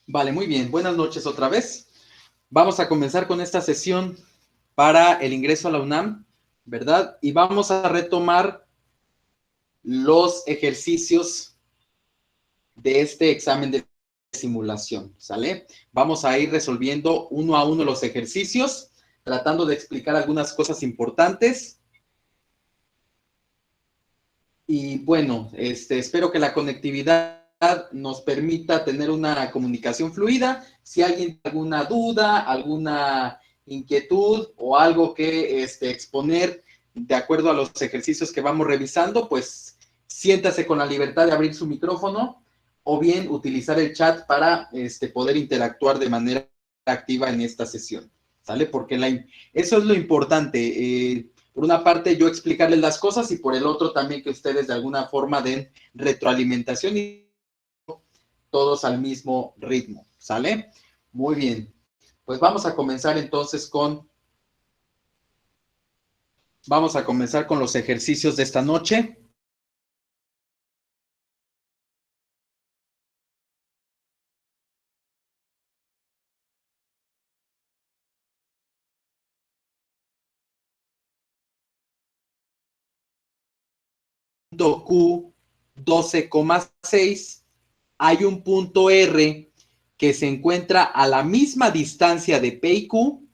Vale, muy bien. Buenas noches otra vez. Vamos a comenzar con esta sesión para el ingreso a la UNAM, ¿verdad? Y vamos a retomar los ejercicios de este examen de simulación, ¿sale? Vamos a ir resolviendo uno a uno los ejercicios, tratando de explicar algunas cosas importantes. Y bueno, espero que la conectividad nos permita tener una comunicación fluida. Si alguien tiene alguna duda, alguna inquietud o algo que exponer de acuerdo a los ejercicios que vamos revisando, pues siéntase con la libertad de abrir su micrófono o bien utilizar el chat para poder interactuar de manera activa en esta sesión, ¿sale? Porque eso es lo importante. Por una parte, yo explicarles las cosas y por el otro también que ustedes de alguna forma den retroalimentación y todos al mismo ritmo, ¿sale? Muy bien. Pues vamos a comenzar con los ejercicios de esta noche. Punto Q 12,6, hay un punto R que se encuentra a la misma distancia de P y Q.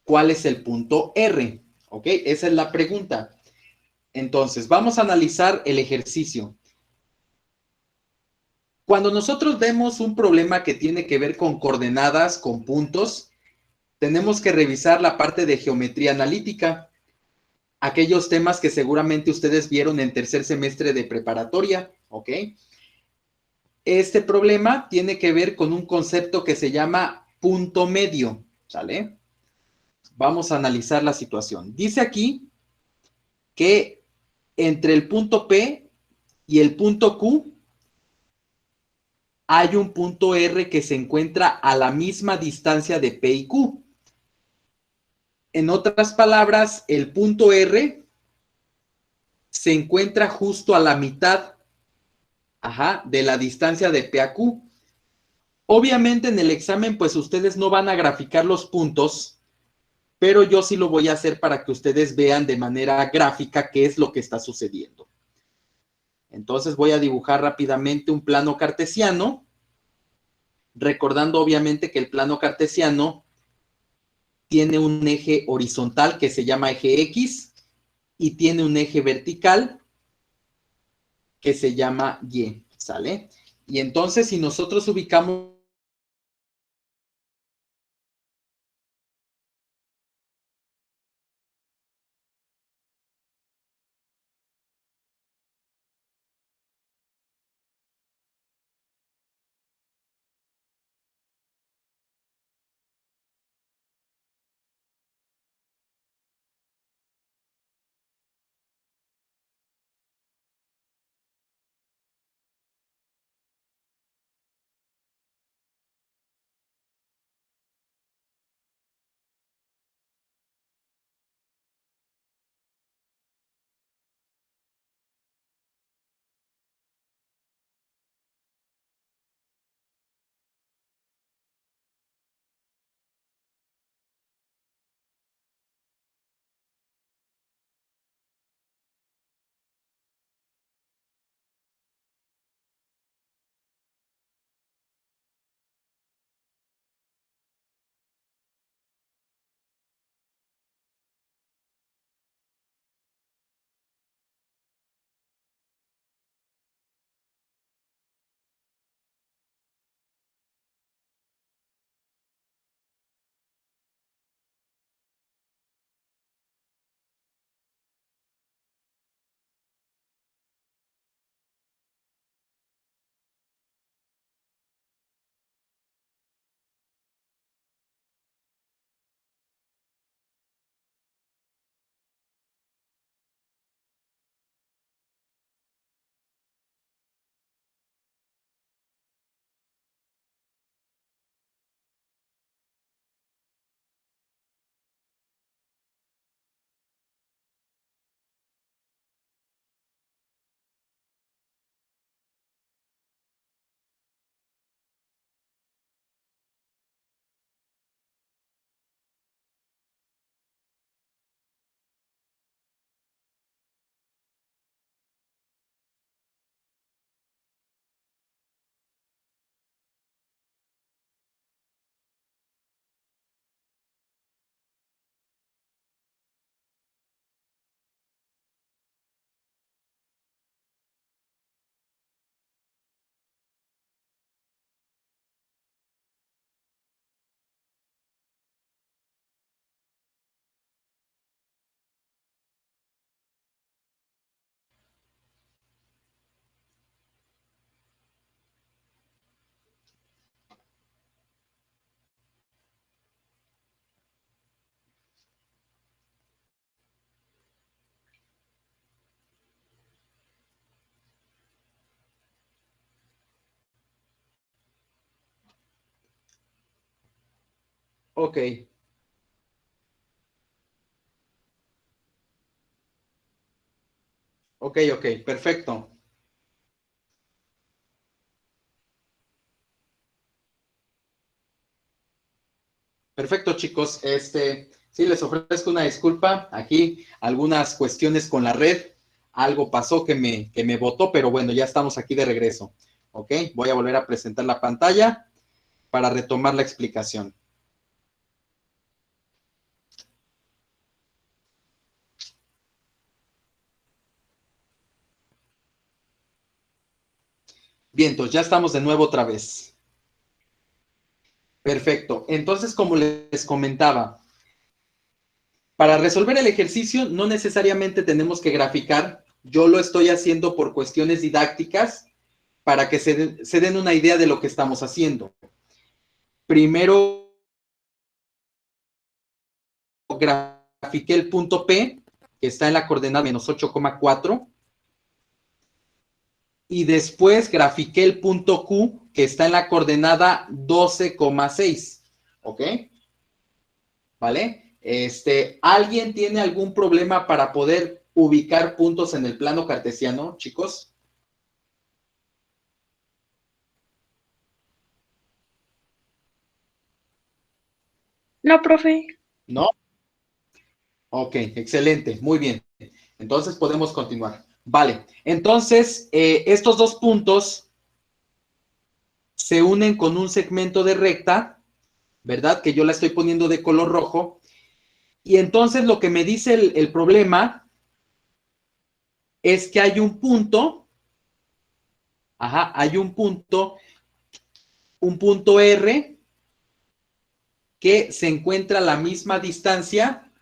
¿Cuál es el punto R? ¿Ok? Esa es la pregunta. Entonces, vamos a analizar el ejercicio. Cuando nosotros vemos un problema que tiene que ver con coordenadas, con puntos, tenemos que revisar la parte de geometría analítica, aquellos temas que seguramente ustedes vieron en tercer semestre de preparatoria, ¿ok? Este problema tiene que ver con un concepto que se llama punto medio, ¿sale? Vamos a analizar la situación. Dice aquí que entre el punto P y el punto Q hay un punto R que se encuentra a la misma distancia de P y Q. En otras palabras, el punto R se encuentra justo a la mitad, de la distancia de P a Q. Obviamente en el examen, pues ustedes no van a graficar los puntos, pero yo sí lo voy a hacer para que ustedes vean de manera gráfica qué es lo que está sucediendo. Entonces voy a dibujar rápidamente un plano cartesiano, recordando obviamente que el plano cartesiano tiene un eje horizontal que se llama eje X y tiene un eje vertical que se llama Y, ¿sale? Y entonces si nosotros ubicamos Ok. Ok, ok, perfecto. Perfecto, chicos. Sí, les ofrezco una disculpa. Aquí algunas cuestiones con la red. Algo pasó que me botó, pero bueno, ya estamos aquí de regreso. Ok, voy a volver a presentar la pantalla para retomar la explicación. Bien, entonces ya estamos de nuevo otra vez. Perfecto. Entonces, como les comentaba, para resolver el ejercicio no necesariamente tenemos que graficar. Yo lo estoy haciendo por cuestiones didácticas para que se den una idea de lo que estamos haciendo. Primero grafiqué el punto P, que está en la coordenada menos 8,4, y después grafiqué el punto Q, que está en la coordenada 12,6. ¿Ok? ¿Vale? ¿Alguien tiene algún problema para poder ubicar puntos en el plano cartesiano, chicos? No, profe. ¿No? Ok, excelente, muy bien. Entonces podemos continuar. Vale, entonces estos dos puntos se unen con un segmento de recta, ¿verdad? Que yo la estoy poniendo de color rojo. Y entonces lo que me dice el problema es que hay un punto, hay un punto R que se encuentra a la misma distancia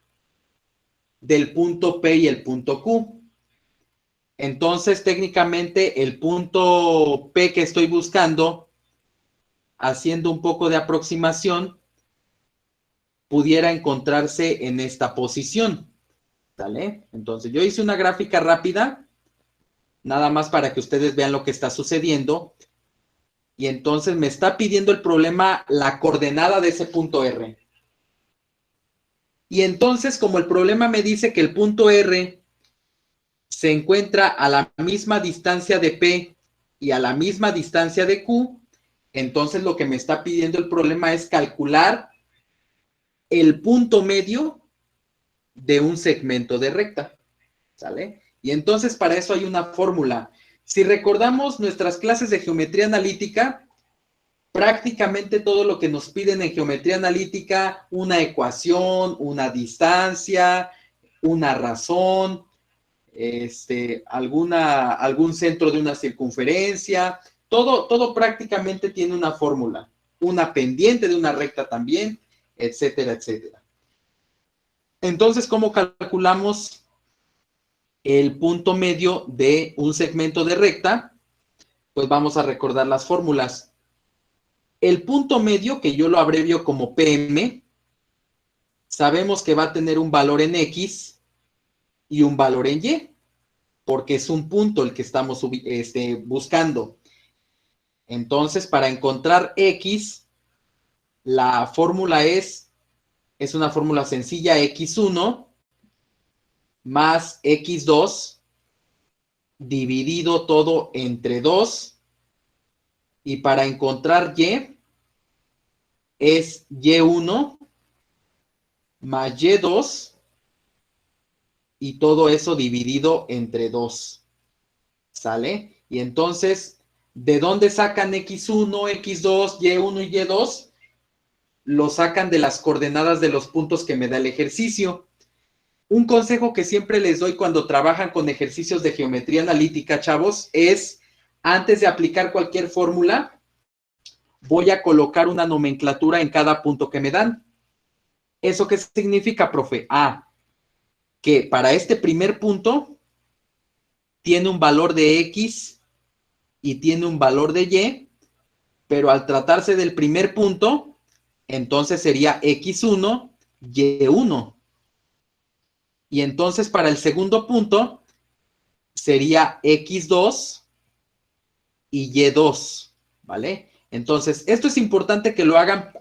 del punto P y el punto Q. Entonces, técnicamente, el punto P que estoy buscando, haciendo un poco de aproximación, pudiera encontrarse en esta posición. ¿Vale? Entonces, yo hice una gráfica rápida, nada más para que ustedes vean lo que está sucediendo. Y entonces me está pidiendo el problema la coordenada de ese punto R. Y entonces, como el problema me dice que el punto R se encuentra a la misma distancia de P y a la misma distancia de Q, entonces lo que me está pidiendo el problema es calcular el punto medio de un segmento de recta. ¿Sale? Y entonces para eso hay una fórmula. Si recordamos nuestras clases de geometría analítica, prácticamente todo lo que nos piden en geometría analítica, una ecuación, una distancia, una razón, algún centro de una circunferencia, todo prácticamente tiene una fórmula, una pendiente de una recta también, etcétera, etcétera. Entonces, ¿cómo calculamos el punto medio de un segmento de recta? Pues vamos a recordar las fórmulas. El punto medio, que yo lo abrevio como PM, sabemos que va a tener un valor en X y un valor en Y, porque es un punto el que estamos buscando. Entonces, para encontrar X, la fórmula es una fórmula sencilla, X1 más X2 dividido todo entre 2. Y para encontrar Y, es Y1 más Y2 y todo eso dividido entre 2. ¿Sale? Y entonces, ¿de dónde sacan X1, X2, Y1 y Y2? Lo sacan de las coordenadas de los puntos que me da el ejercicio. Un consejo que siempre les doy cuando trabajan con ejercicios de geometría analítica, chavos, es antes de aplicar cualquier fórmula, voy a colocar una nomenclatura en cada punto que me dan. ¿Eso qué significa, profe? Que para este primer punto tiene un valor de X y tiene un valor de Y, pero al tratarse del primer punto, entonces sería X1, Y1. Y entonces para el segundo punto sería X2 y Y2, ¿vale? Entonces, esto es importante que lo hagan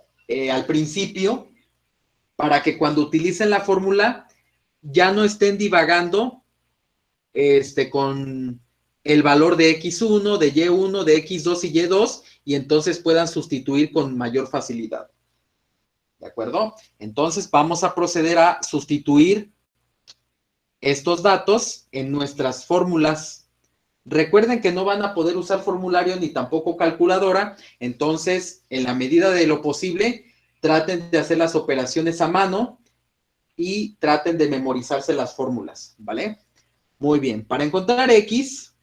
al principio, para que cuando utilicen la fórmula ya no estén divagando con el valor de X1, de Y1, de X2 y Y2, y entonces puedan sustituir con mayor facilidad. ¿De acuerdo? Entonces vamos a proceder a sustituir estos datos en nuestras fórmulas. Recuerden que no van a poder usar formulario ni tampoco calculadora, entonces en la medida de lo posible traten de hacer las operaciones a mano y traten de memorizarse las fórmulas, ¿vale? Muy bien, para encontrar X,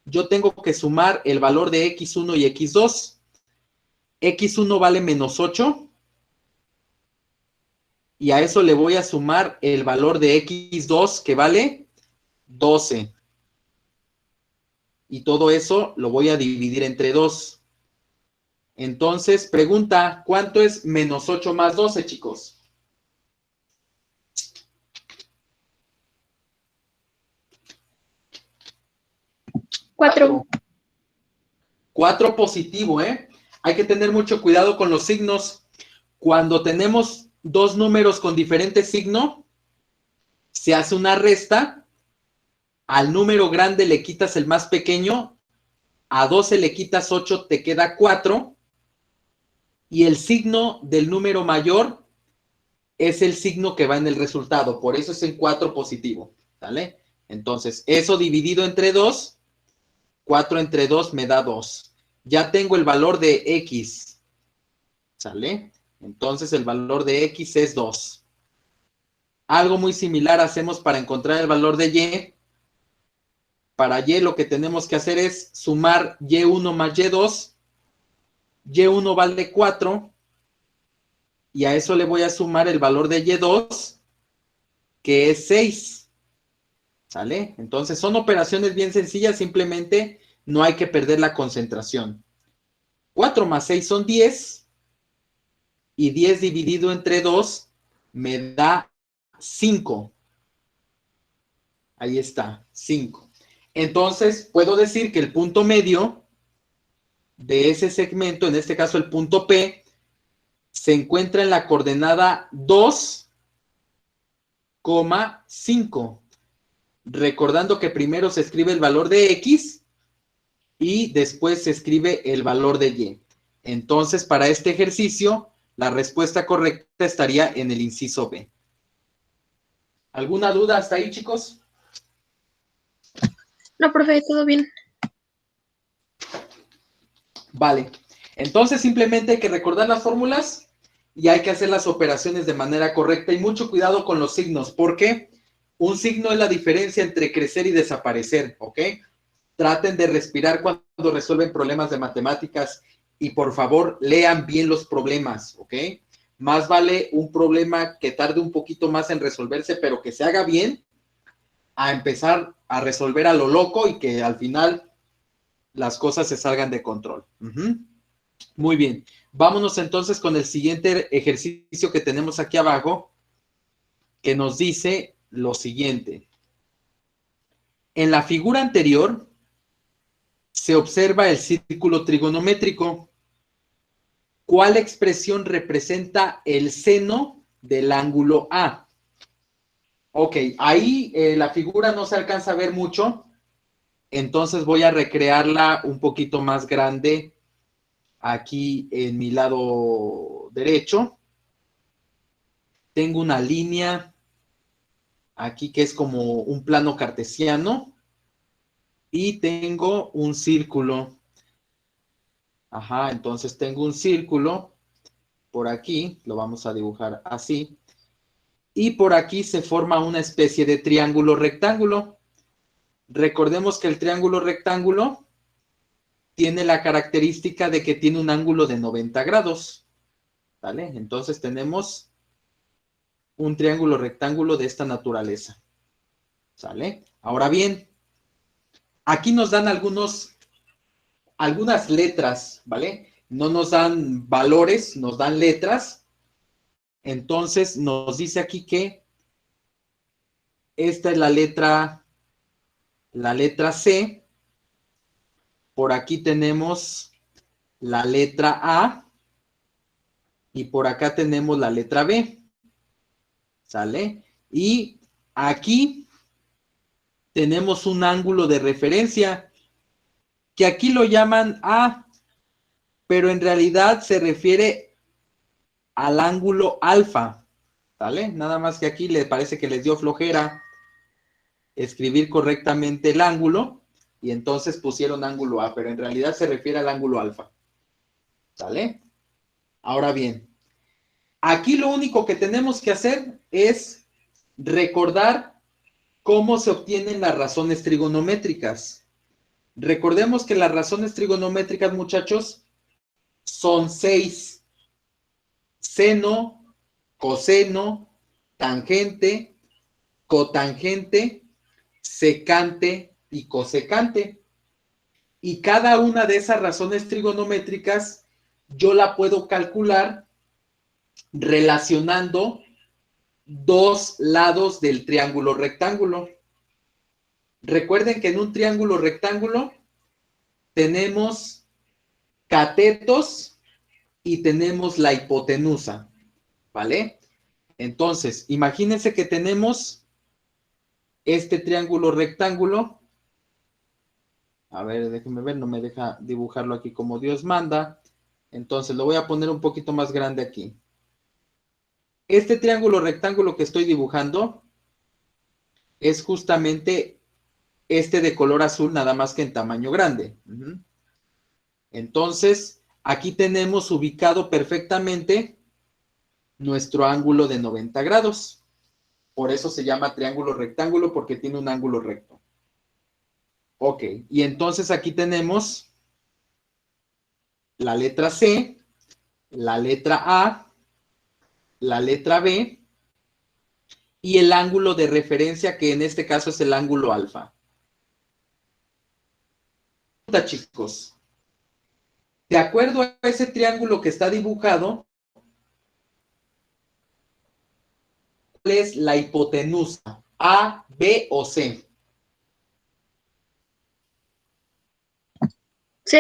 yo tengo que sumar el valor de X1 y X2. X1 vale menos 8 y a eso le voy a sumar el valor de X2 que vale 12. Y todo eso lo voy a dividir entre 2. Entonces, pregunta, ¿cuánto es menos 8 más 12, chicos? 4. 4 positivo, ¿eh? Hay que tener mucho cuidado con los signos. Cuando tenemos dos números con diferente signo, se hace una resta. Al número grande le quitas el más pequeño. A 12 le quitas 8, te queda 4. Y el signo del número mayor es el signo que va en el resultado. Por eso es en 4 positivo. ¿Sale? Entonces, eso dividido entre 2, 4 entre 2 me da 2. Ya tengo el valor de X. ¿Sale? Entonces el valor de X es 2. Algo muy similar hacemos para encontrar el valor de Y. Para Y lo que tenemos que hacer es sumar Y1 más Y2. Y1 vale 4. Y a eso le voy a sumar el valor de Y2, que es 6. ¿Sale? Entonces son operaciones bien sencillas, simplemente no hay que perder la concentración. 4 más 6 son 10. Y 10 dividido entre 2 me da 5. Ahí está, 5. Entonces, puedo decir que el punto medio de ese segmento, en este caso el punto P, se encuentra en la coordenada 2,5. Recordando que primero se escribe el valor de X y después se escribe el valor de Y. Entonces, para este ejercicio, la respuesta correcta estaría en el inciso B. ¿Alguna duda hasta ahí, chicos? No, profe, todo bien. Vale. Entonces, simplemente hay que recordar las fórmulas y hay que hacer las operaciones de manera correcta y mucho cuidado con los signos, porque un signo es la diferencia entre crecer y desaparecer, ¿ok? Traten de respirar cuando resuelven problemas de matemáticas y por favor lean bien los problemas, ¿ok? Más vale un problema que tarde un poquito más en resolverse, pero que se haga bien, a empezar a resolver a lo loco y que al final las cosas se salgan de control. Muy bien. Vámonos entonces con el siguiente ejercicio que tenemos aquí abajo, que nos dice lo siguiente. En la figura anterior se observa el círculo trigonométrico. ¿Cuál expresión representa el seno del ángulo A? Ok, ahí la figura no se alcanza a ver mucho, entonces voy a recrearla un poquito más grande aquí en mi lado derecho. Tengo una línea aquí que es como un plano cartesiano y tengo un círculo. Ajá, entonces tengo un círculo por aquí, lo vamos a dibujar así. Y por aquí se forma una especie de triángulo rectángulo. Recordemos que el triángulo rectángulo tiene la característica de que tiene un ángulo de 90 grados. ¿Vale? Entonces tenemos un triángulo rectángulo de esta naturaleza. ¿Sale? Ahora bien, aquí nos dan algunas letras, ¿vale? No nos dan valores, nos dan letras. Entonces nos dice aquí que esta es la letra C. Por aquí tenemos la letra A y por acá tenemos la letra B. ¿Sale? Y aquí tenemos un ángulo de referencia, que aquí lo llaman A, pero en realidad se refiere al ángulo alfa, ¿sale? Nada más que aquí le parece que les dio flojera escribir correctamente el ángulo, y entonces pusieron ángulo A, pero en realidad se refiere al ángulo alfa, ¿sale? Ahora bien, aquí lo único que tenemos que hacer es recordar cómo se obtienen las razones trigonométricas. Recordemos que las razones trigonométricas, muchachos, son 6: seno, coseno, tangente, cotangente, secante y cosecante. Y cada una de esas razones trigonométricas yo la puedo calcular relacionando dos lados del triángulo rectángulo. Recuerden que en un triángulo rectángulo tenemos catetos y tenemos la hipotenusa, ¿vale? Entonces, imagínense que tenemos este triángulo rectángulo. A ver, déjenme ver, no me deja dibujarlo aquí como Dios manda. Entonces, lo voy a poner un poquito más grande aquí. Este triángulo rectángulo que estoy dibujando es justamente este de color azul, nada más que en tamaño grande. Entonces, aquí tenemos ubicado perfectamente nuestro ángulo de 90 grados. Por eso se llama triángulo rectángulo, porque tiene un ángulo recto. Ok, y entonces aquí tenemos la letra C, la letra A, la letra B y el ángulo de referencia, que en este caso es el ángulo alfa. Chicos, de acuerdo a ese triángulo que está dibujado, ¿cuál es la hipotenusa? ¿A, B o C? Sí.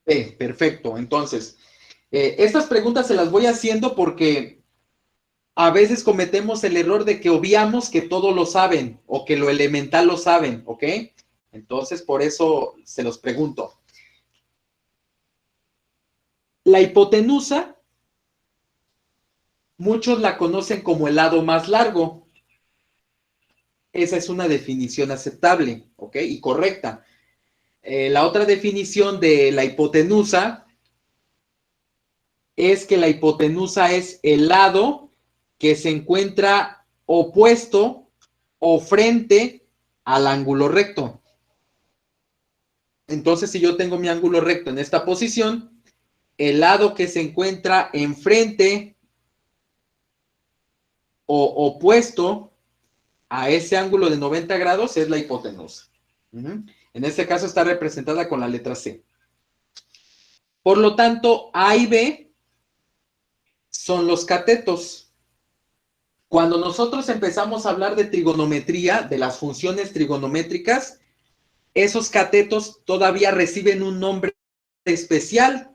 B, perfecto. Entonces, estas preguntas se las voy haciendo porque a veces cometemos el error de que obviamos que todo lo saben o que lo elemental lo saben, ¿ok? Entonces, por eso se los pregunto. La hipotenusa, muchos la conocen como el lado más largo. Esa es una definición aceptable, ¿ok? Y correcta. La otra definición de la hipotenusa es que la hipotenusa es el lado que se encuentra opuesto o frente al ángulo recto. Entonces, si yo tengo mi ángulo recto en esta posición, el lado que se encuentra enfrente o opuesto a ese ángulo de 90 grados es la hipotenusa. En este caso está representada con la letra C. Por lo tanto, A y B son los catetos. Cuando nosotros empezamos a hablar de trigonometría, de las funciones trigonométricas, esos catetos todavía reciben un nombre especial.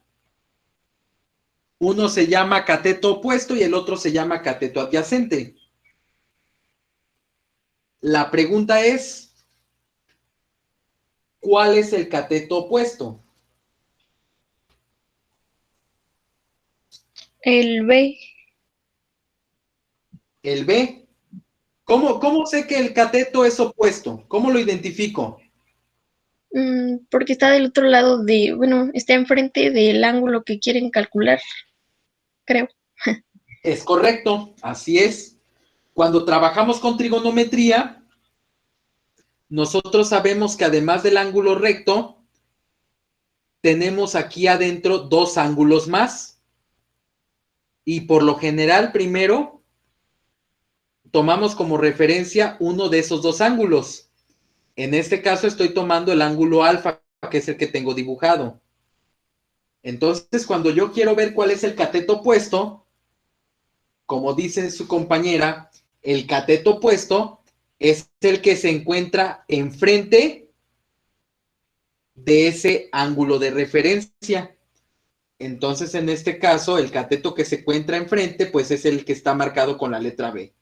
Uno se llama cateto opuesto y el otro se llama cateto adyacente. La pregunta es, ¿cuál es el cateto opuesto? El B. El B. ¿Cómo sé que el cateto es opuesto? ¿Cómo lo identifico? Porque está del otro lado bueno, está enfrente del ángulo que quieren calcular, creo. Es correcto, así es. Cuando trabajamos con trigonometría, nosotros sabemos que además del ángulo recto, tenemos aquí adentro dos ángulos más. Y por lo general, primero, tomamos como referencia uno de esos dos ángulos. En este caso estoy tomando el ángulo alfa, que es el que tengo dibujado. Entonces, cuando yo quiero ver cuál es el cateto opuesto, como dice su compañera, el cateto opuesto es el que se encuentra enfrente de ese ángulo de referencia. Entonces, en este caso, el cateto que se encuentra enfrente, pues es el que está marcado con la letra B.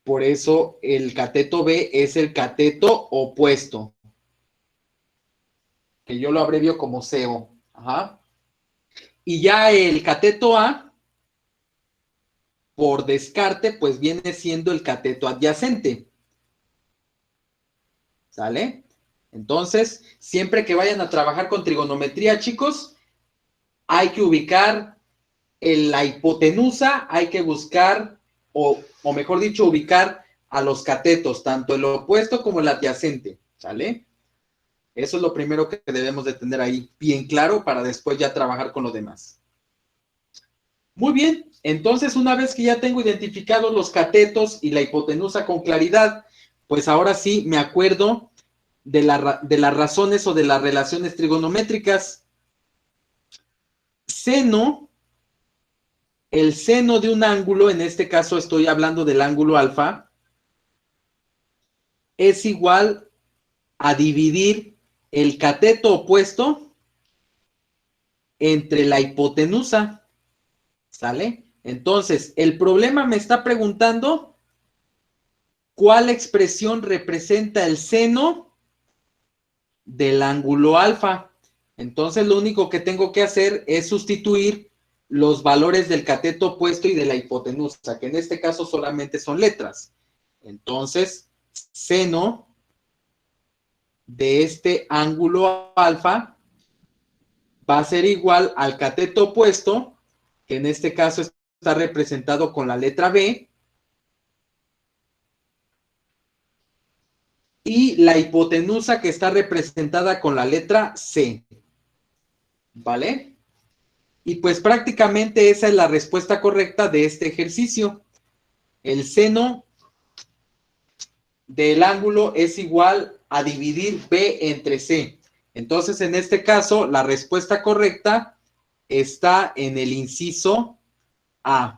Por eso, el cateto B es el cateto opuesto, que yo lo abrevio como CO. Ajá. Y ya el cateto A, por descarte, pues viene siendo el cateto adyacente. ¿Sale? Entonces, siempre que vayan a trabajar con trigonometría, chicos, hay que ubicar en la hipotenusa, hay que buscar, o mejor dicho, ubicar a los catetos, tanto el opuesto como el adyacente. ¿Sale? Eso es lo primero que debemos de tener ahí bien claro para después ya trabajar con lo demás. Muy bien, entonces una vez que ya tengo identificados los catetos y la hipotenusa con claridad, pues ahora sí me acuerdo de las razones o de las relaciones trigonométricas. Seno, el seno de un ángulo, en este caso estoy hablando del ángulo alfa, es igual a dividir el cateto opuesto entre la hipotenusa. ¿Sale? Entonces, el problema me está preguntando cuál expresión representa el seno del ángulo alfa. Entonces, lo único que tengo que hacer es sustituir los valores del cateto opuesto y de la hipotenusa, que en este caso solamente son letras. Entonces, seno de este ángulo alfa va a ser igual al cateto opuesto, que en este caso está representado con la letra B, y la hipotenusa que está representada con la letra C. ¿Vale? Y pues prácticamente esa es la respuesta correcta de este ejercicio. El seno del ángulo es igual a dividir B entre C. Entonces, en este caso, la respuesta correcta está en el inciso A.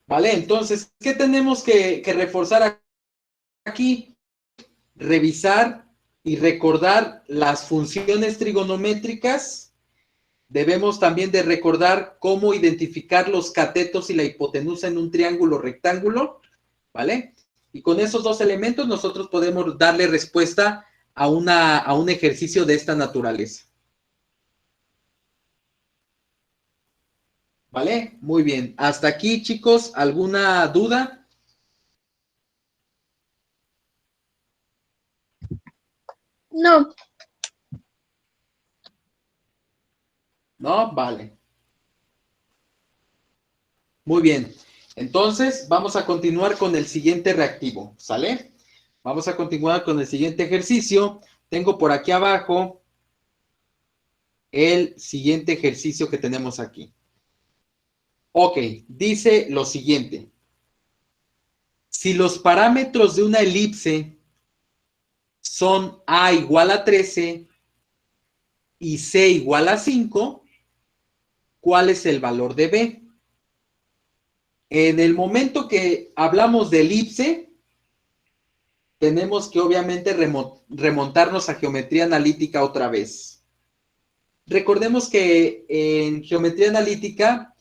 ¿Vale? Entonces, ¿qué tenemos que reforzar aquí? Revisar y recordar las funciones trigonométricas. Debemos también de recordar cómo identificar los catetos y la hipotenusa en un triángulo rectángulo, ¿vale? Y con esos dos elementos nosotros podemos darle respuesta a un ejercicio de esta naturaleza. ¿Vale? Muy bien. Hasta aquí, chicos, ¿alguna duda? No, ¿No? Vale. Muy bien. Entonces, vamos a continuar con el siguiente reactivo, ¿sale? Vamos a continuar con el siguiente ejercicio. Tengo por aquí abajo el siguiente ejercicio que tenemos aquí. Ok, dice lo siguiente. Si los parámetros de una elipse son A igual a 13 y C igual a 5, ¿cuál es el valor de B? En el momento que hablamos de elipse, tenemos que obviamente remontarnos a geometría analítica otra vez. Recordemos que en geometría analítica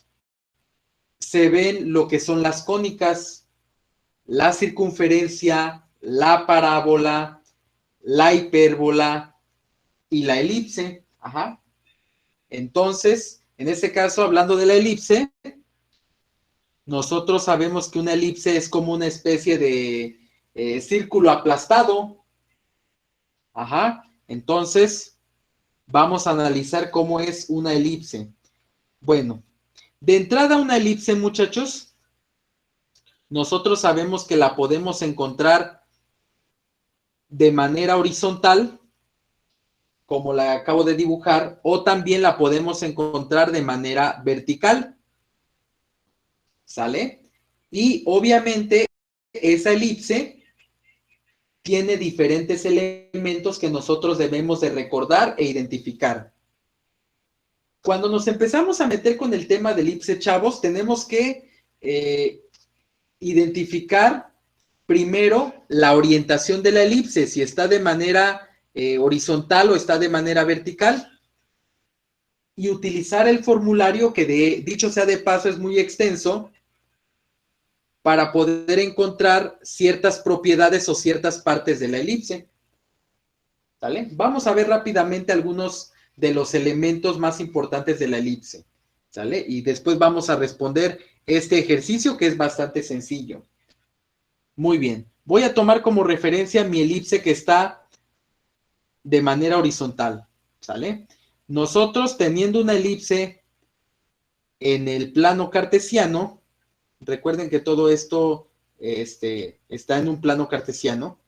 se ven lo que son las cónicas, la circunferencia, la parábola, la hipérbola y la elipse. Ajá. Entonces, en este caso, hablando de la elipse, nosotros sabemos que una elipse es como una especie de círculo aplastado. Ajá. Entonces, vamos a analizar cómo es una elipse. Bueno, de entrada una elipse, muchachos, nosotros sabemos que la podemos encontrar de manera horizontal, como la acabo de dibujar, o también la podemos encontrar de manera vertical. ¿Sale? Y obviamente esa elipse tiene diferentes elementos que nosotros debemos de recordar e identificar. Cuando nos empezamos a meter con el tema de elipse, chavos, tenemos que identificar primero la orientación de la elipse, si está de manera horizontal o está de manera vertical, y utilizar el formulario que, dicho sea de paso, es muy extenso, para poder encontrar ciertas propiedades o ciertas partes de la elipse. ¿Sale? Vamos a ver rápidamente algunos de los elementos más importantes de la elipse. ¿Sale? Y después vamos a responder este ejercicio que es bastante sencillo. Muy bien. Voy a tomar como referencia mi elipse que está de manera horizontal. ¿Sale? Nosotros teniendo una elipse en el plano cartesiano, recuerden que todo esto está en un plano cartesiano.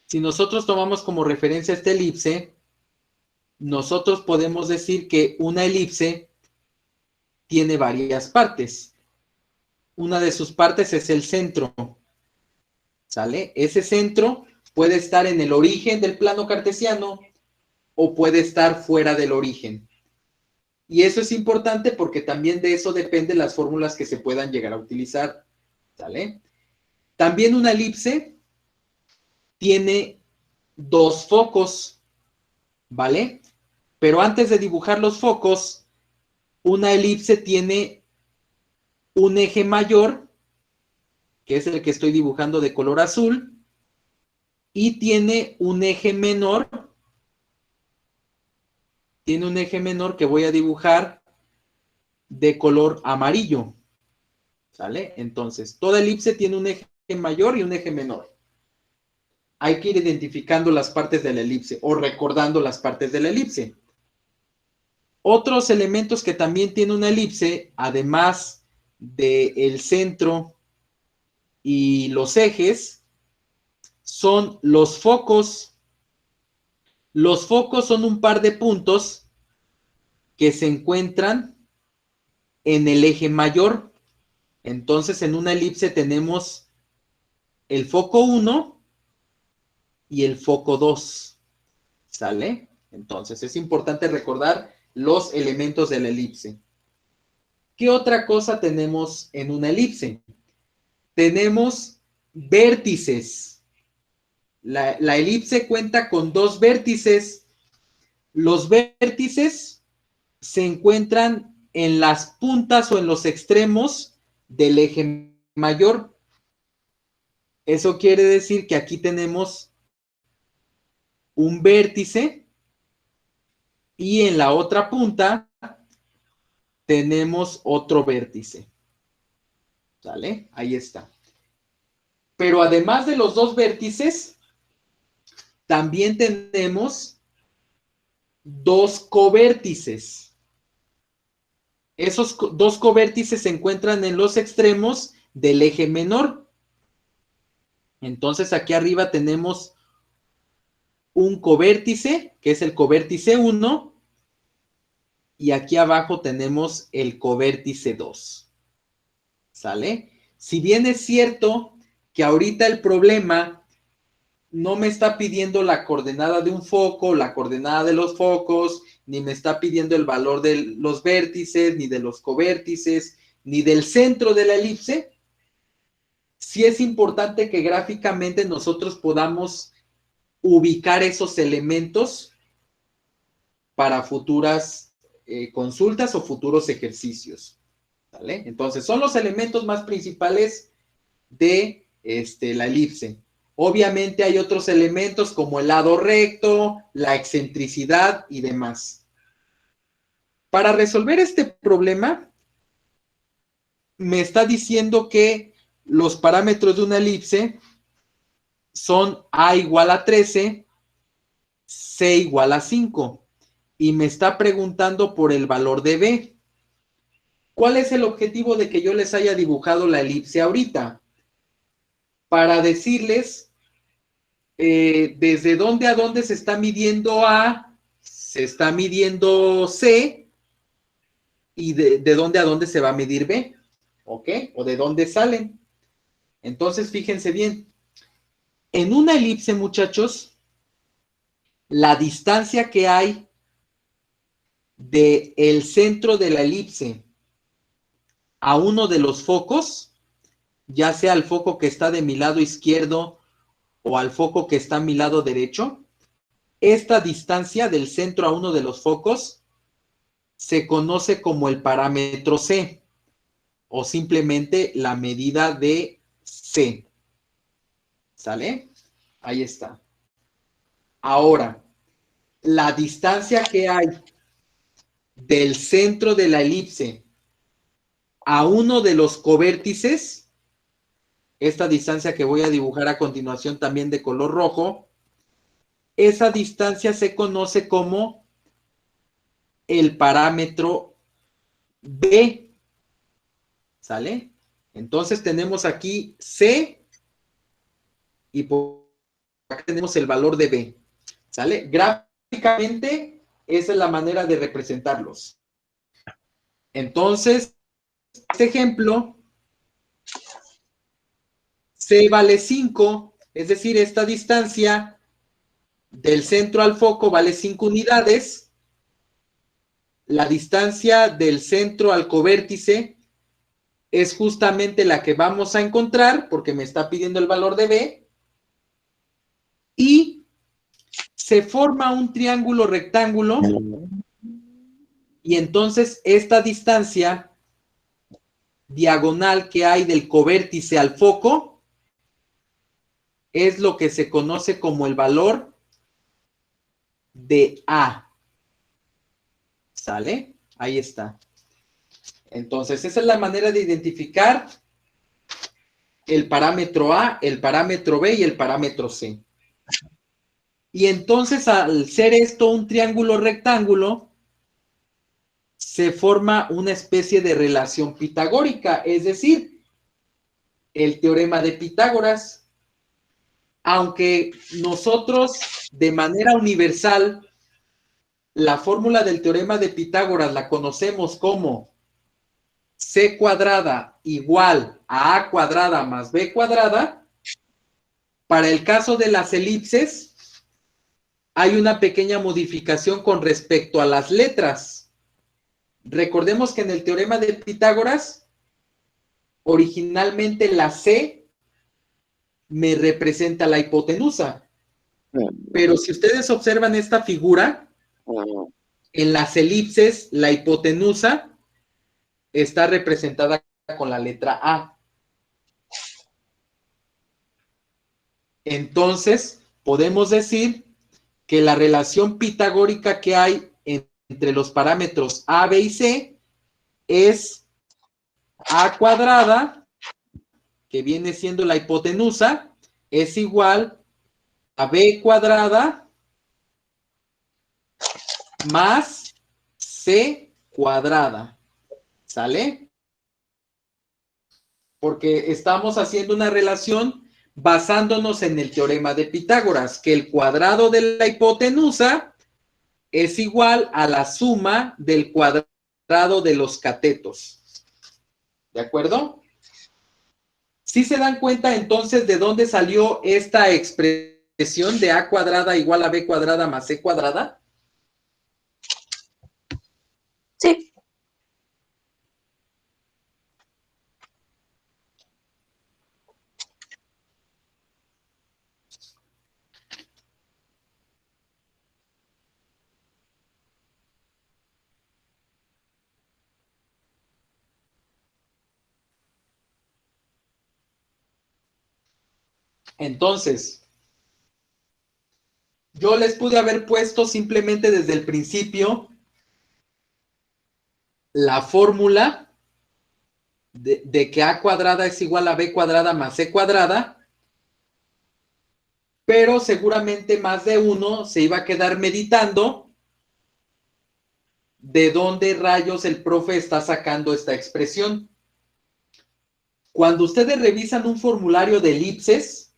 Si nosotros tomamos como referencia esta elipse, nosotros podemos decir que una elipse tiene varias partes. Una de sus partes es el centro. ¿Sale? Ese centro puede estar en el origen del plano cartesiano o puede estar fuera del origen. Y eso es importante porque también de eso dependen las fórmulas que se puedan llegar a utilizar. ¿Sale? También una elipse tiene dos focos, ¿vale? Pero antes de dibujar los focos, una elipse tiene un eje mayor, que es el que estoy dibujando de color azul, y tiene un eje menor que voy a dibujar de color amarillo. ¿Sale? Entonces, toda elipse tiene un eje mayor y un eje menor. Hay que ir identificando las partes de la elipse o recordando las partes de la elipse. Otros elementos que también tiene una elipse, además del centro y los ejes, son los focos. Los focos son un par de puntos que se encuentran en el eje mayor. Entonces, en una elipse tenemos el foco 1 y el foco 2. ¿Sale? Entonces, es importante recordar los elementos de la elipse. ¿Qué otra cosa tenemos en una elipse? Tenemos vértices. La elipse cuenta con dos vértices. Los vértices se encuentran en las puntas o en los extremos del eje mayor. Eso quiere decir que aquí tenemos un vértice y en la otra punta tenemos otro vértice. ¿Sale? Ahí está. Pero además de los dos vértices, también tenemos dos covértices. Esos dos covértices se encuentran en los extremos del eje menor. Entonces aquí arriba tenemos un covértice, que es el covértice 1, y aquí abajo tenemos el covértice 2. ¿Sale? Si bien es cierto que ahorita el problema no me está pidiendo la coordenada de un foco, la coordenada de los focos, ni me está pidiendo el valor de los vértices, ni de los covértices, ni del centro de la elipse, sí es importante que gráficamente nosotros podamos ubicar esos elementos para futuras consultas o futuros ejercicios. ¿Vale? Entonces, son los elementos más principales de la elipse. Obviamente hay otros elementos como el lado recto, la excentricidad y demás. Para resolver este problema, me está diciendo que los parámetros de una elipse son A igual a 13, C igual a 5. Y me está preguntando por el valor de B. ¿Cuál es el objetivo de que yo les haya dibujado la elipse ahorita? Para decirles desde dónde a dónde se está midiendo A, se está midiendo C, y de dónde a dónde se va a medir B, ¿ok? O de dónde salen. Entonces, fíjense bien. En una elipse, muchachos, la distancia que hay del centro de la elipse a uno de los focos ya sea al foco que está de mi lado izquierdo o al foco que está a mi lado derecho, esta distancia del centro a uno de los focos se conoce como el parámetro C o simplemente la medida de C. ¿Sale? Ahí está. Ahora, la distancia que hay del centro de la elipse a uno de los covértices, esta distancia que voy a dibujar a continuación también de color rojo, esa distancia se conoce como el parámetro B. ¿Sale? Entonces tenemos aquí C y por acá tenemos el valor de B. ¿Sale? Gráficamente, esa es la manera de representarlos. Entonces, este ejemplo, C vale 5, es decir, esta distancia del centro al foco vale 5 unidades. La distancia del centro al covértice es justamente la que vamos a encontrar, porque me está pidiendo el valor de B. Y se forma un triángulo rectángulo. Y entonces esta distancia diagonal que hay del covértice al foco es lo que se conoce como el valor de A. ¿Sale? Ahí está. Entonces, esa es la manera de identificar el parámetro A, el parámetro B y el parámetro C. Y entonces, al ser esto un triángulo rectángulo, se forma una especie de relación pitagórica, es decir, el teorema de Pitágoras. Aunque nosotros, de manera universal, la fórmula del teorema de Pitágoras la conocemos como C cuadrada igual a A cuadrada más B cuadrada, para el caso de las elipses, hay una pequeña modificación con respecto a las letras. Recordemos que en el teorema de Pitágoras, originalmente la C me representa la hipotenusa. Pero si ustedes observan esta figura, en las elipses, la hipotenusa está representada con la letra A. Entonces, podemos decir que la relación pitagórica que hay entre los parámetros A, B y C es A cuadrada, que viene siendo la hipotenusa, es igual a B cuadrada más C cuadrada. ¿Sale? Porque estamos haciendo una relación basándonos en el teorema de Pitágoras, que el cuadrado de la hipotenusa es igual a la suma del cuadrado de los catetos. ¿De acuerdo? ¿Sí se dan cuenta entonces de dónde salió esta expresión de A cuadrada igual a B cuadrada más C cuadrada? Sí. Entonces, yo les pude haber puesto simplemente desde el principio la fórmula de que A cuadrada es igual a B cuadrada más C cuadrada, pero seguramente más de uno se iba a quedar meditando de dónde rayos el profe está sacando esta expresión. Cuando ustedes revisan un formulario de elipses,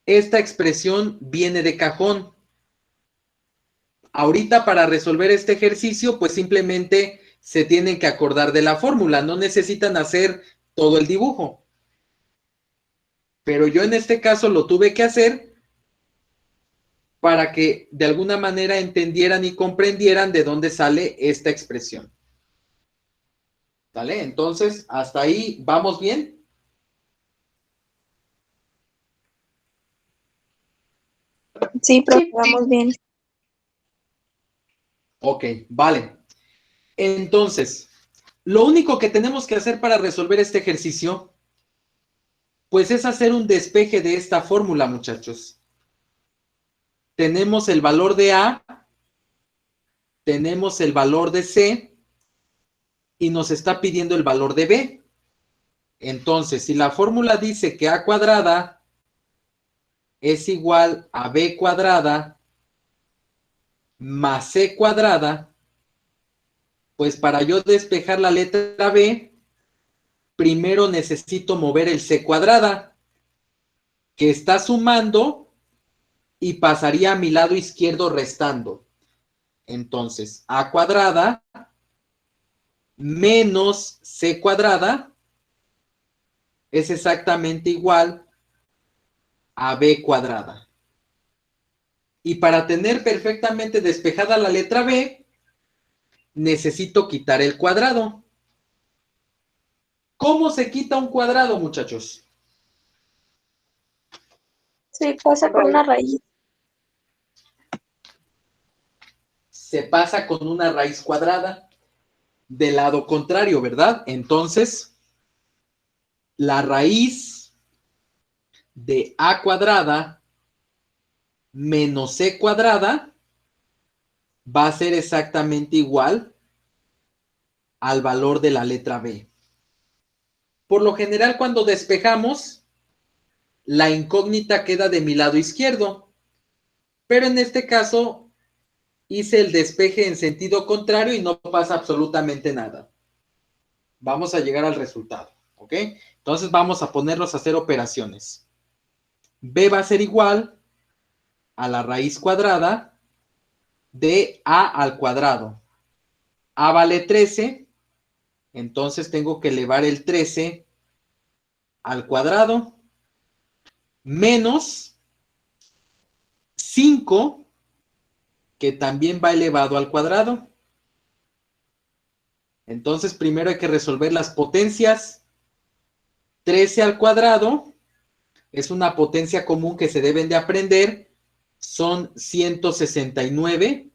esta expresión viene de cajón. Ahorita para resolver este ejercicio, pues simplemente se tienen que acordar de la fórmula, no necesitan hacer todo el dibujo. Pero yo en este caso lo tuve que hacer para que de alguna manera entendieran y comprendieran de dónde sale esta expresión. ¿Vale? Entonces, hasta ahí, ¿vamos bien? Sí, profe, vamos bien. Ok, vale. Entonces, lo único que tenemos que hacer para resolver este ejercicio, pues es hacer un despeje de esta fórmula, muchachos. Tenemos el valor de A, tenemos el valor de C y nos está pidiendo el valor de B. Entonces, si la fórmula dice que A cuadrada es igual a B cuadrada más C cuadrada, pues para yo despejar la letra B, primero necesito mover el C cuadrada, que está sumando y pasaría a mi lado izquierdo restando. Entonces, A cuadrada menos C cuadrada es exactamente igual a B cuadrada. Y para tener perfectamente despejada la letra B, necesito quitar el cuadrado. ¿Cómo se quita un cuadrado, muchachos? Sí, pasa con una raíz. Se pasa con una raíz cuadrada del lado contrario, ¿verdad? Entonces, la raíz de A cuadrada menos C cuadrada va a ser exactamente igual al valor de la letra B. Por lo general, cuando despejamos, la incógnita queda de mi lado izquierdo, pero en este caso hice el despeje en sentido contrario y no pasa absolutamente nada. Vamos a llegar al resultado, ¿ok? Entonces vamos a ponernos a hacer operaciones. B va a ser igual a la raíz cuadrada de A al cuadrado. A vale 13, entonces tengo que elevar el 13 al cuadrado, menos 5, que también va elevado al cuadrado. Entonces primero hay que resolver las potencias. 13 al cuadrado es una potencia común que se deben de aprender. Son 169,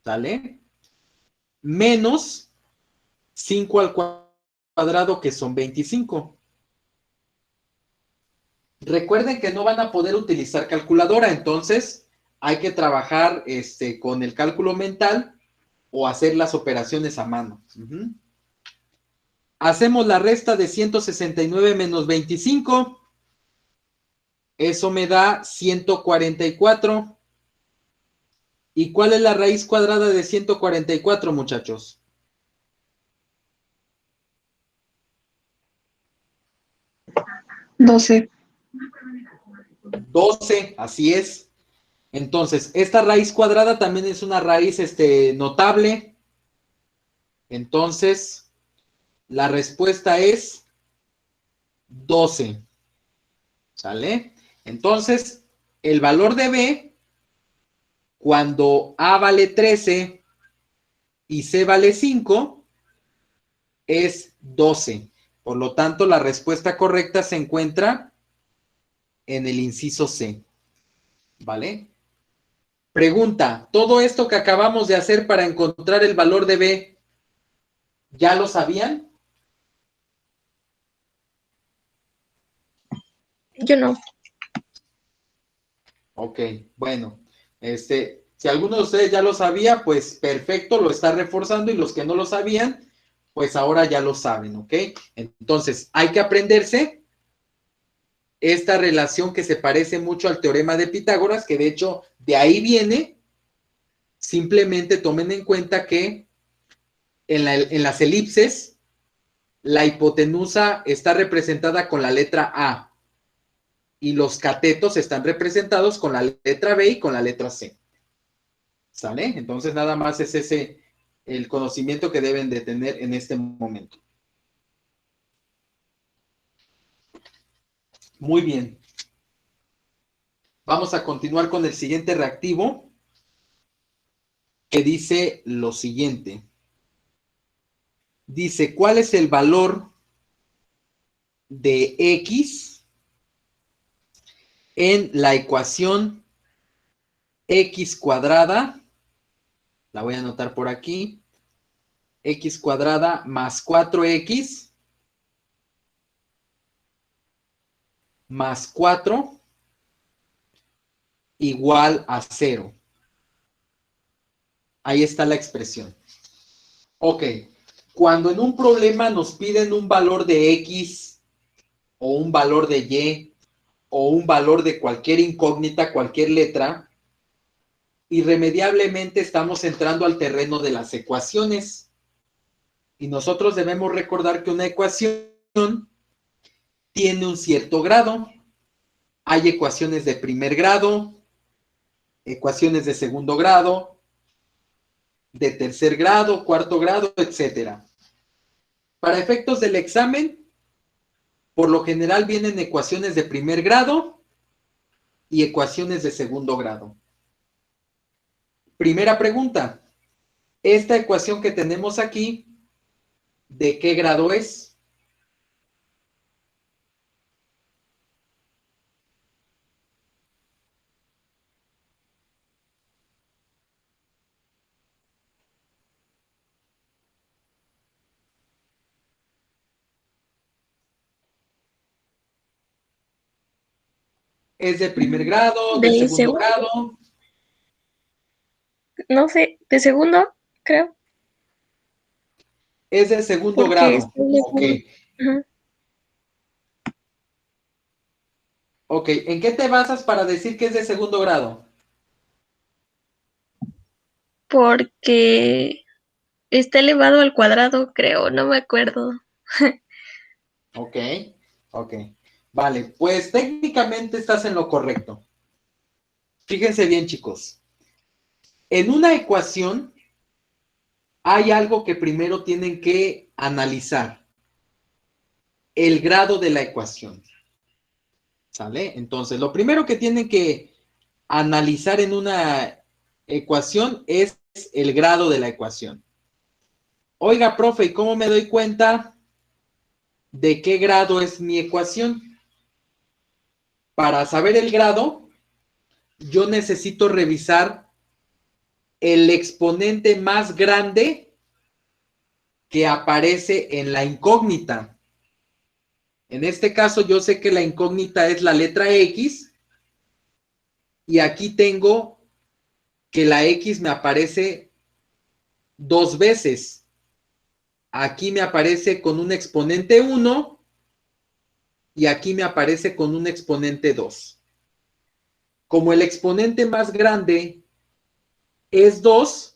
¿sale? Menos 5 al cuadrado, que son 25. Recuerden que no van a poder utilizar calculadora, entonces hay que trabajar con el cálculo mental o hacer las operaciones a mano. Hacemos la resta de 169 menos 25. Eso me da 144. ¿Y cuál es la raíz cuadrada de 144, muchachos? 12. 12, así es. Entonces, esta raíz cuadrada también es una raíz notable. Entonces, la respuesta es 12. ¿Sale? Entonces, el valor de B, cuando A vale 13 y C vale 5, es 12. Por lo tanto, la respuesta correcta se encuentra en el inciso C. ¿Vale? Pregunta, ¿todo esto que acabamos de hacer para encontrar el valor de B, ya lo sabían? Yo no. Ok, bueno, si alguno de ustedes ya lo sabía, pues perfecto, lo está reforzando, y los que no lo sabían, pues ahora ya lo saben, ¿ok? Entonces, hay que aprenderse esta relación que se parece mucho al teorema de Pitágoras, que de hecho de ahí viene. Simplemente tomen en cuenta que en las elipses, la hipotenusa está representada con la letra A y los catetos están representados con la letra B y con la letra C. ¿Sale? Entonces nada más es ese el conocimiento que deben de tener en este momento. Muy bien. Vamos a continuar con el siguiente reactivo, que dice lo siguiente. Dice, ¿cuál es el valor de X en la ecuación x cuadrada, la voy a anotar por aquí, x cuadrada más 4x más 4 igual a 0. Ahí está la expresión. Ok, cuando en un problema nos piden un valor de x o un valor de y o un valor de cualquier incógnita, cualquier letra, irremediablemente estamos entrando al terreno de las ecuaciones. Y nosotros debemos recordar que una ecuación tiene un cierto grado. Hay ecuaciones de primer grado, ecuaciones de segundo grado, de tercer grado, cuarto grado, etcétera. Para efectos del examen, por lo general vienen ecuaciones de primer grado y ecuaciones de segundo grado. Primera pregunta. Esta ecuación que tenemos aquí, ¿de qué grado es? ¿Es de primer grado, de De segundo segundo, grado? no sé, de segundo, creo, Es de segundo porque grado. estoy Ok. leyendo. Ajá. Ok. ¿En qué te basas para decir que es de segundo grado? Porque está elevado al cuadrado, creo, no me acuerdo. Ok. Ok. Vale, pues técnicamente estás en lo correcto. Fíjense bien, chicos. En una ecuación hay algo que primero tienen que analizar. El grado de la ecuación. ¿Sale? Entonces, lo primero que tienen que analizar en una ecuación es el grado de la ecuación. Oiga, profe, ¿y cómo me doy cuenta de qué grado es mi ecuación? Para saber el grado, yo necesito revisar el exponente más grande que aparece en la incógnita. En este caso, yo sé que la incógnita es la letra X y aquí tengo que la X me aparece dos veces. Aquí me aparece con un exponente 1 y aquí me aparece con un exponente 2. Como el exponente más grande es 2,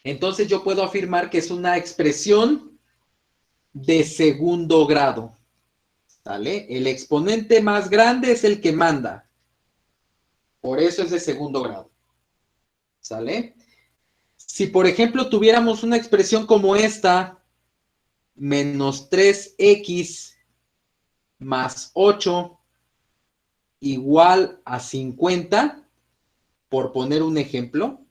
entonces yo puedo afirmar que es una expresión de segundo grado. ¿Sale? El exponente más grande es el que manda. Por eso es de segundo grado. ¿Sale? Si, por ejemplo, tuviéramos una expresión como esta, menos 3x más 8 igual a 50, por poner un ejemplo,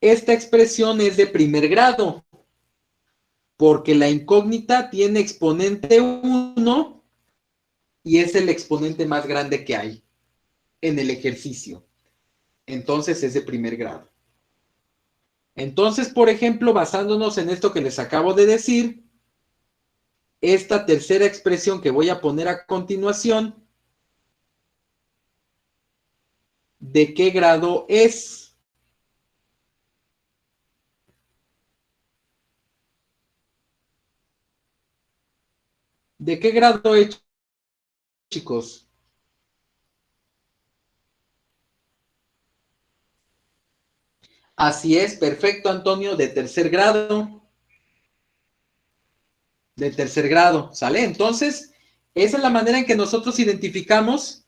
esta expresión es de primer grado, porque la incógnita tiene exponente 1 y es el exponente más grande que hay en el ejercicio. Entonces es de primer grado. Entonces, por ejemplo, basándonos en esto que les acabo de decir, esta tercera expresión que voy a poner a continuación, ¿de qué grado es? ¿De qué grado es, chicos? Así es, perfecto, Antonio, de tercer grado. De tercer grado, ¿sale? Entonces, esa es la manera en que nosotros identificamos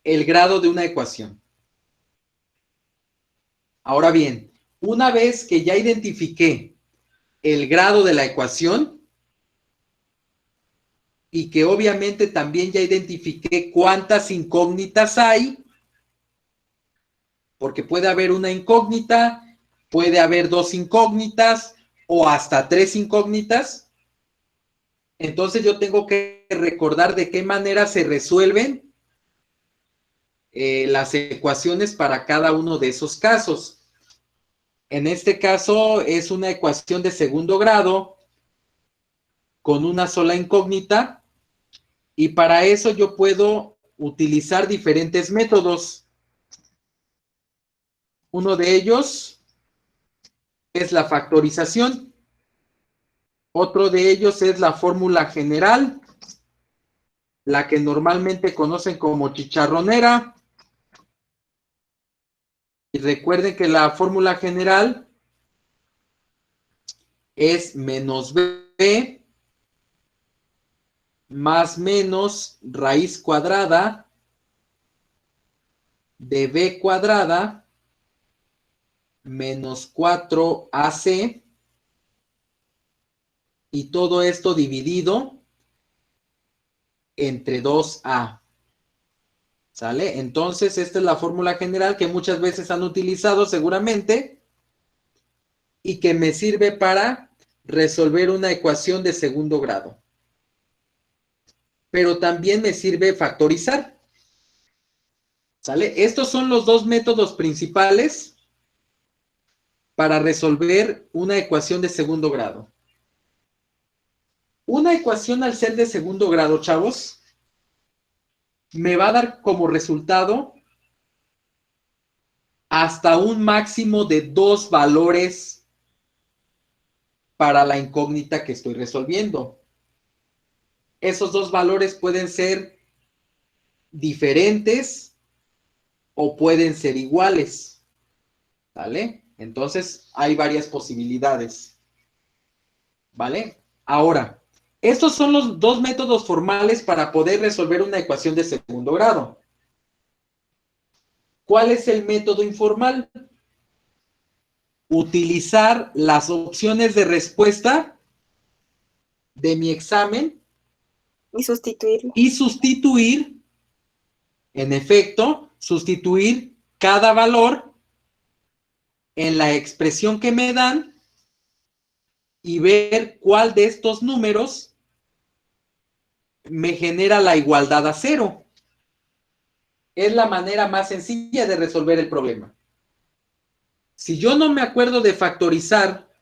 el grado de una ecuación. Ahora bien, una vez que ya identifiqué el grado de la ecuación y que obviamente también ya identifiqué cuántas incógnitas hay, porque puede haber una incógnita, puede haber dos incógnitas o hasta tres incógnitas, entonces yo tengo que recordar de qué manera se resuelven las ecuaciones para cada uno de esos casos. En este caso es una ecuación de segundo grado con una sola incógnita, y para eso yo puedo utilizar diferentes métodos. Uno de ellos es la factorización. Otro de ellos es la fórmula general, la que normalmente conocen como chicharronera. Y recuerden que la fórmula general es menos b más menos raíz cuadrada de b cuadrada menos 4ac, y todo esto dividido entre 2a. ¿Sale? Entonces, esta es la fórmula general que muchas veces han utilizado seguramente y que me sirve para resolver una ecuación de segundo grado. Pero también me sirve factorizar. ¿Sale? Estos son los dos métodos principales para resolver una ecuación de segundo grado. Una ecuación al ser de segundo grado, chavos, me va a dar como resultado hasta un máximo de 2 valores para la incógnita que estoy resolviendo. Esos 2 valores pueden ser diferentes o pueden ser iguales. ¿Vale? Entonces, hay varias posibilidades. ¿Vale? Ahora, estos son los 2 métodos formales para poder resolver una ecuación de segundo grado. ¿Cuál es el método informal? Utilizar las opciones de respuesta de mi examen Y sustituirlo. y sustituir, en efecto, sustituir cada valor en la expresión que me dan y ver cuál de estos números me genera la igualdad a 0. Es la manera más sencilla de resolver el problema. Si yo no me acuerdo de factorizar,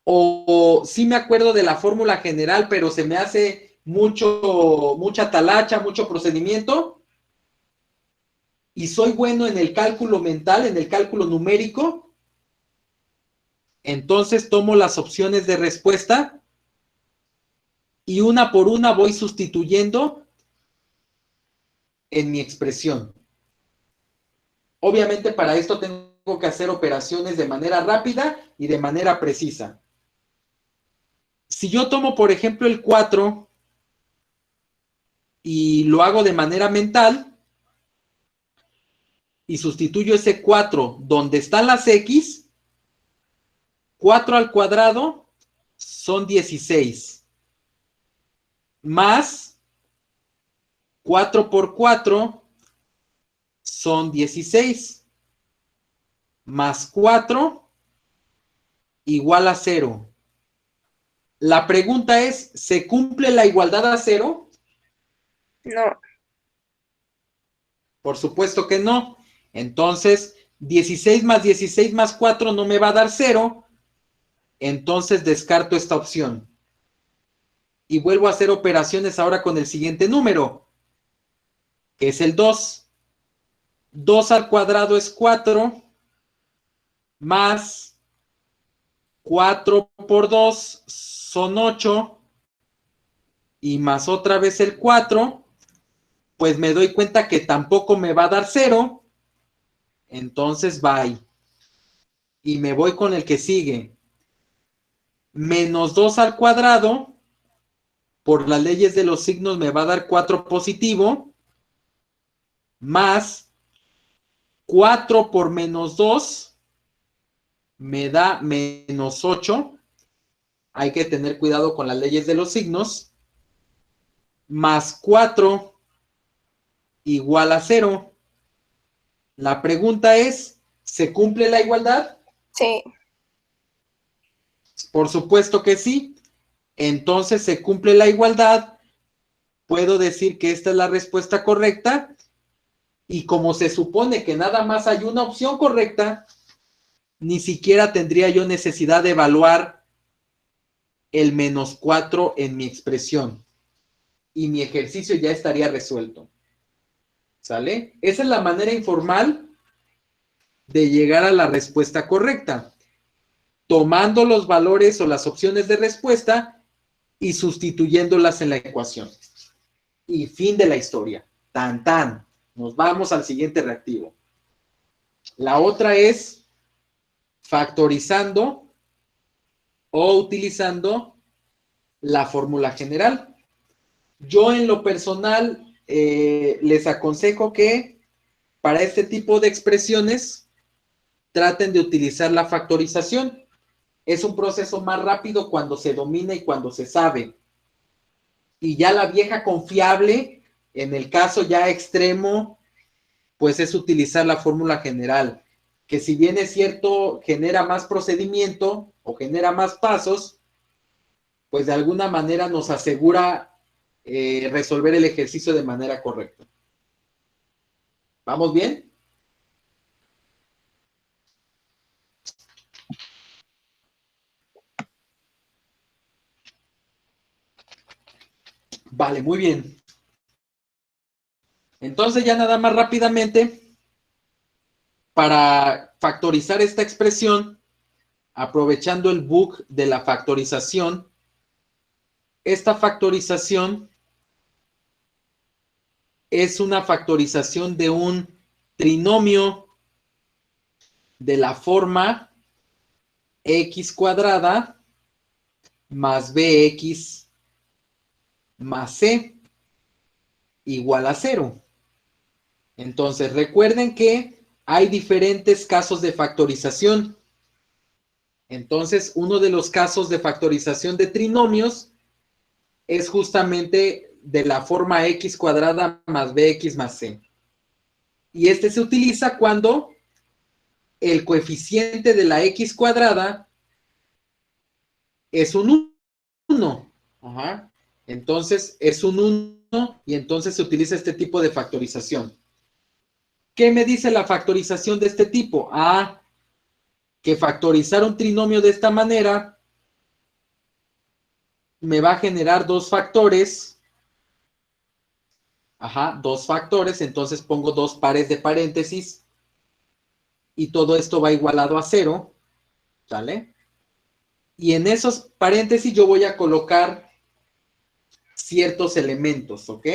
o sí me acuerdo de la fórmula general, pero se me hace mucha talacha, mucho procedimiento, y soy bueno en el cálculo mental, en el cálculo numérico, entonces tomo las opciones de respuesta y una por una voy sustituyendo en mi expresión. Obviamente para esto tengo que hacer operaciones de manera rápida y de manera precisa. Si yo tomo, por ejemplo, el 4 y lo hago de manera mental y sustituyo ese 4 donde están las X, 4 al cuadrado son 16, más 4 por 4 son 16, más 4 igual a 0. La pregunta es, ¿se cumple la igualdad a 0? No. Por supuesto que no. Entonces, 16 más 16 más 4 no me va a dar 0. Entonces descarto esta opción. Y vuelvo a hacer operaciones ahora con el siguiente número, que es el 2. 2 al cuadrado es 4, más 4 por 2 son 8, y más otra vez el 4, pues me doy cuenta que tampoco me va a dar 0, entonces bye. Y me voy con el que sigue. Menos 2 al cuadrado, por las leyes de los signos me va a dar 4 positivo, más 4 por menos 2 me da menos 8. Hay que tener cuidado con las leyes de los signos. Más 4 igual a 0. La pregunta es, ¿se cumple la igualdad? Sí. Por supuesto que sí. Entonces se cumple la igualdad. Puedo decir que esta es la respuesta correcta Y como se supone que nada más hay una opción correcta, ni siquiera tendría yo necesidad de evaluar el -4 en mi expresión. Y mi ejercicio ya estaría resuelto. ¿Sale? Esa es la manera informal de llegar a la respuesta correcta. Tomando los valores o las opciones de respuesta y sustituyéndolas en la ecuación. Y fin de la historia. Tan, tan. Nos vamos al siguiente reactivo. La otra es factorizando o utilizando la fórmula general. Yo en lo personal les aconsejo que para este tipo de expresiones traten de utilizar la factorización. Es un proceso más rápido cuando se domina y cuando se sabe. Y ya la vieja confiable, en el caso ya extremo, pues es utilizar la fórmula general, que si bien es cierto, genera más procedimiento o genera más pasos, pues de alguna manera nos asegura resolver el ejercicio de manera correcta. ¿Vamos bien? Vale, muy bien. Entonces ya nada más rápidamente, para factorizar esta expresión, aprovechando el bug de la factorización, esta factorización es una factorización de un trinomio de la forma x cuadrada más bx más c igual a 0. Entonces, recuerden que hay diferentes casos de factorización. Entonces, uno de los casos de factorización de trinomios es justamente de la forma x cuadrada más bx más c. Y este se utiliza cuando el coeficiente de la x cuadrada es un 1. Ajá. Entonces, es un 1 y entonces se utiliza este tipo de factorización. ¿Qué me dice la factorización de este tipo? Ah, que factorizar un trinomio de esta manera me va a generar dos factores. Ajá, dos factores, entonces pongo dos pares de paréntesis y todo esto va igualado a 0, ¿sale? Y en esos paréntesis yo voy a colocar ciertos elementos, ¿ok?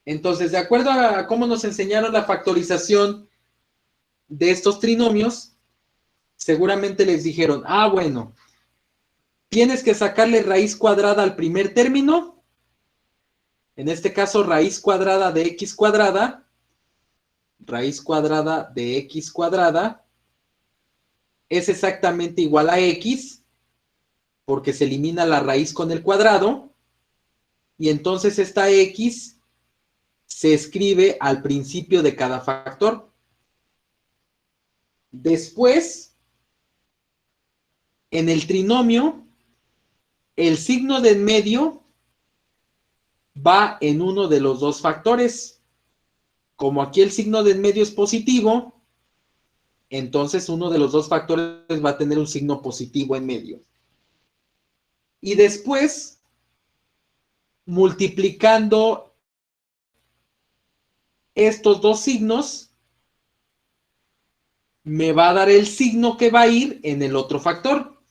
Entonces, de acuerdo a cómo nos enseñaron la factorización de estos trinomios, seguramente les dijeron, ah, bueno, tienes que sacarle raíz cuadrada al primer término, en este caso raíz cuadrada de x cuadrada, raíz cuadrada de x cuadrada, es exactamente igual a x, porque se elimina la raíz con el cuadrado, y entonces esta x se escribe al principio de cada factor. Después, en el trinomio, el signo de en medio va en uno de los dos factores. Como aquí el signo de en medio es positivo, entonces uno de los dos factores va a tener un signo positivo en medio. Y después, multiplicando estos dos signos, me va a dar el signo que va a ir en el otro factor.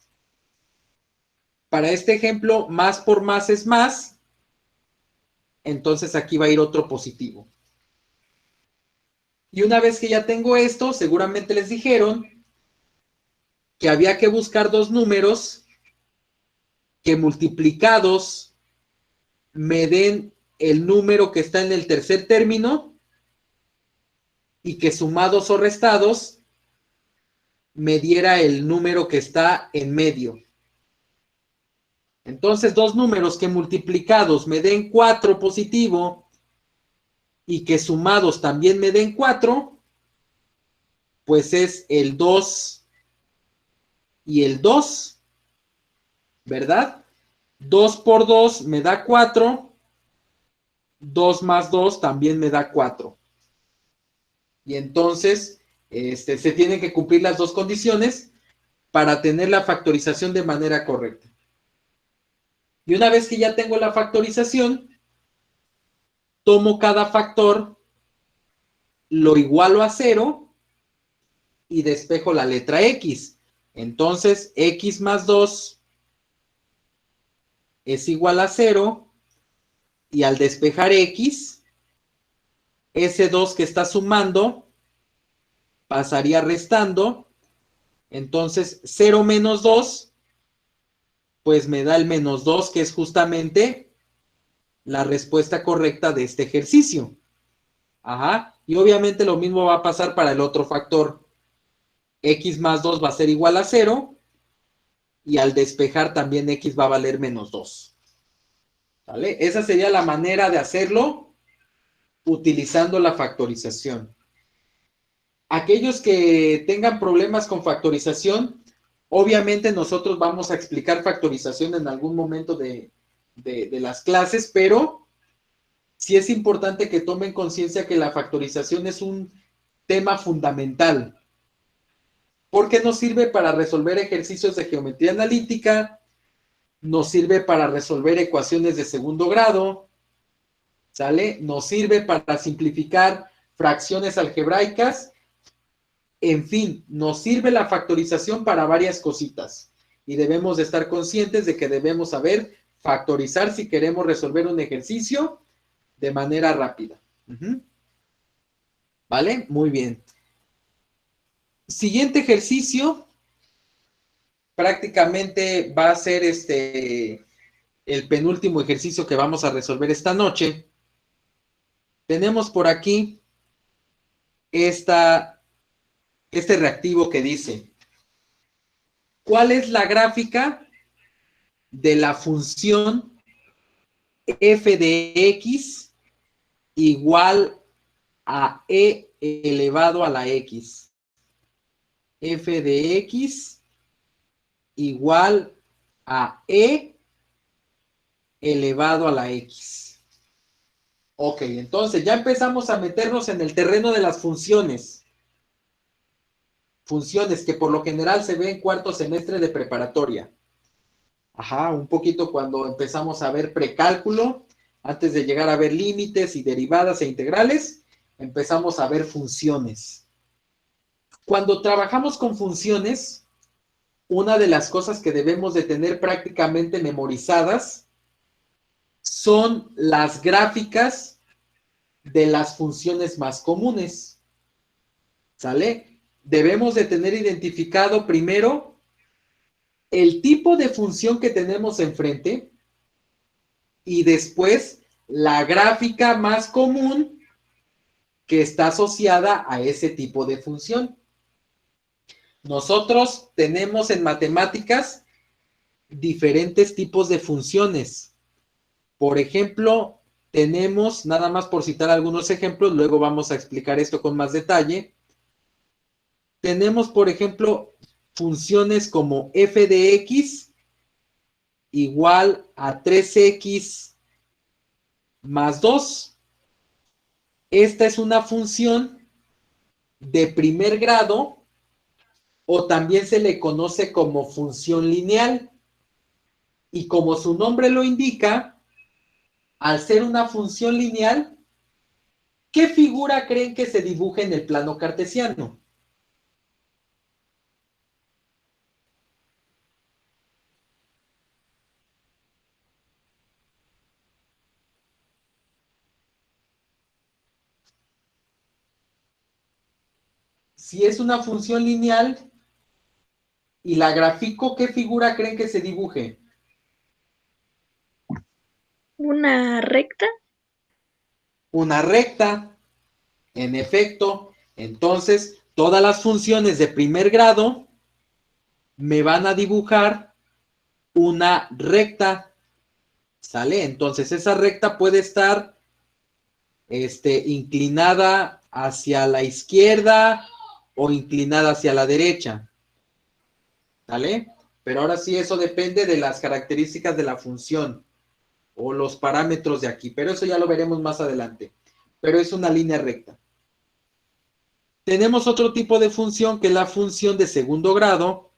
Para este ejemplo, más por más es más, entonces aquí va a ir otro positivo. Y una vez que ya tengo esto, seguramente les dijeron que había que buscar dos números que multiplicados me den el número que está en el tercer término y que sumados o restados me diera el número que está en medio. Entonces, dos números que multiplicados me den 4 positivo y que sumados también me den 4, pues es el 2 y el 2, ¿verdad? 2 por 2 me da 4, 2 más 2 también me da 4. Y entonces se tienen que cumplir las dos condiciones para tener la factorización de manera correcta. Y una vez que ya tengo la factorización, tomo cada factor, lo igualo a 0 y despejo la letra X. Entonces, X más 2 es igual a 0 y al despejar X, ese 2 que está sumando pasaría restando. Entonces, 0 menos 2, pues me da el menos 2, que es justamente la respuesta correcta de este ejercicio. Ajá. Y obviamente lo mismo va a pasar para el otro factor. X más 2 va a ser igual a 0. Y al despejar también X va a valer menos 2. ¿Vale? Esa sería la manera de hacerlo utilizando la factorización. Aquellos que tengan problemas con factorización, obviamente nosotros vamos a explicar factorización en algún momento de las clases, pero sí es importante que tomen conciencia que la factorización es un tema fundamental, porque nos sirve para resolver ejercicios de geometría analítica, nos sirve para resolver ecuaciones de segundo grado, ¿sale? Nos sirve para simplificar fracciones algebraicas. En fin, nos sirve la factorización para varias cositas y debemos de estar conscientes de que debemos saber factorizar si queremos resolver un ejercicio de manera rápida. ¿Vale? Muy bien. Siguiente ejercicio, prácticamente va a ser el penúltimo ejercicio que vamos a resolver esta noche. Tenemos por aquí este reactivo que dice, ¿cuál es la gráfica de la función f de x igual a e elevado a la x? F de x igual a e elevado a la x. Ok, entonces ya empezamos a meternos en el terreno de las funciones. Funciones que por lo general se ven en cuarto semestre de preparatoria. Ajá, un poquito cuando empezamos a ver precálculo, antes de llegar a ver límites y derivadas e integrales, empezamos a ver funciones. Cuando trabajamos con funciones, una de las cosas que debemos de tener prácticamente memorizadas son las gráficas de las funciones más comunes. ¿Sale? Debemos de tener identificado primero el tipo de función que tenemos enfrente y después la gráfica más común que está asociada a ese tipo de función. Nosotros tenemos en matemáticas diferentes tipos de funciones. Por ejemplo, tenemos, nada más por citar algunos ejemplos, luego vamos a explicar esto con más detalle. Tenemos, por ejemplo, funciones como f de x igual a 3x más 2. Esta es una función de primer grado o también se le conoce como función lineal. Y como su nombre lo indica, al ser una función lineal, ¿qué figura creen que se dibuje en el plano cartesiano? Si es una función lineal y la grafico, ¿qué figura creen que se dibuje? ¿Una recta? Una recta, en efecto. Entonces, todas las funciones de primer grado me van a dibujar una recta, ¿sale? Entonces, esa recta puede estar inclinada hacia la izquierda o inclinada hacia la derecha, ¿sale? Pero ahora sí, eso depende de las características de la función o los parámetros de aquí, pero eso ya lo veremos más adelante. Pero es una línea recta. Tenemos otro tipo de función que es la función de segundo grado.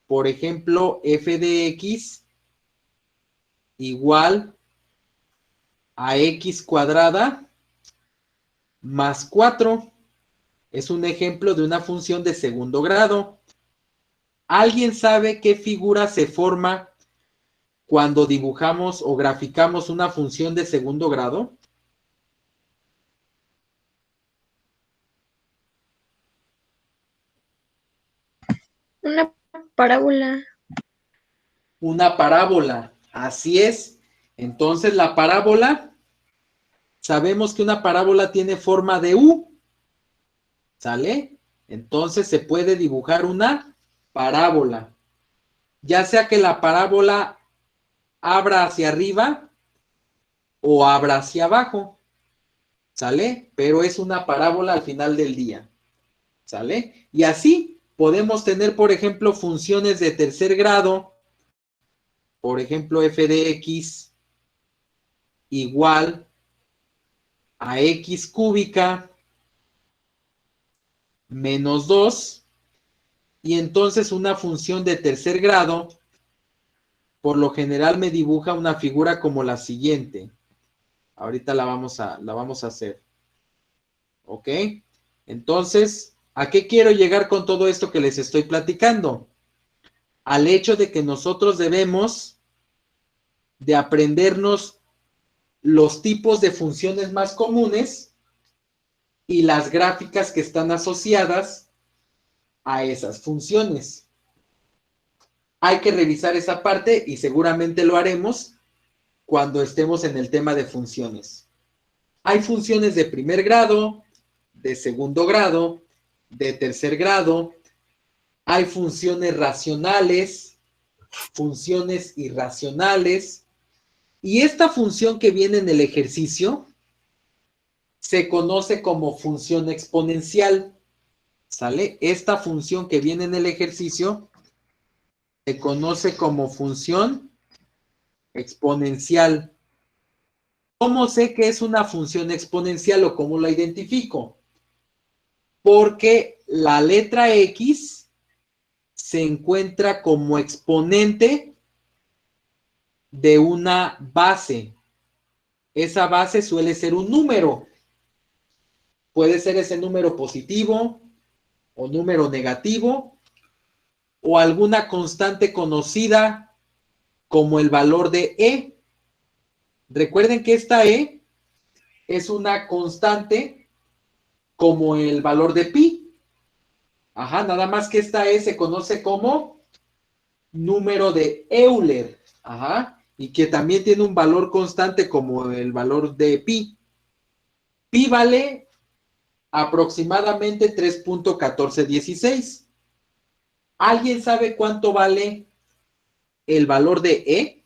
Por ejemplo, f de x igual a x cuadrada más 4. Es un ejemplo de una función de segundo grado. ¿Alguien sabe qué figura se forma cuando dibujamos o graficamos una función de segundo grado? Una parábola. Una parábola. Así es. Entonces, la parábola, sabemos que una parábola tiene forma de U. ¿Sale? Entonces, se puede dibujar una parábola. Ya sea que la parábola abra hacia arriba o abra hacia abajo. ¿Sale? Pero es una parábola al final del día. ¿Sale? Y así podemos tener, por ejemplo, funciones de tercer grado. Por ejemplo, f de x igual a x cúbica menos 2. Y entonces una función de tercer grado, por lo general me dibuja una figura como la siguiente. Ahorita la vamos a hacer. ¿Ok? Entonces, ¿a qué quiero llegar con todo esto que les estoy platicando? Al hecho de que nosotros debemos de aprendernos los tipos de funciones más comunes y las gráficas que están asociadas a esas funciones. Hay que revisar esa parte y seguramente lo haremos cuando estemos en el tema de funciones. Hay funciones de primer grado, de segundo grado, de tercer grado. Hay funciones racionales, funciones irracionales. Y esta función que viene en el ejercicio se conoce como función exponencial. ¿Sale? Esta función que viene en el ejercicio se conoce como función exponencial. ¿Cómo sé que es una función exponencial o cómo la identifico? Porque la letra X se encuentra como exponente de una base. Esa base suele ser un número. Puede ser ese número positivo o número negativo o alguna constante conocida como el valor de E. Recuerden que esta E es una constante como el valor de pi. Ajá, nada más que esta E se conoce como número de Euler. Ajá, y que también tiene un valor constante como el valor de pi. Pi vale aproximadamente 3.1416. ¿Alguien sabe cuánto vale el valor de E?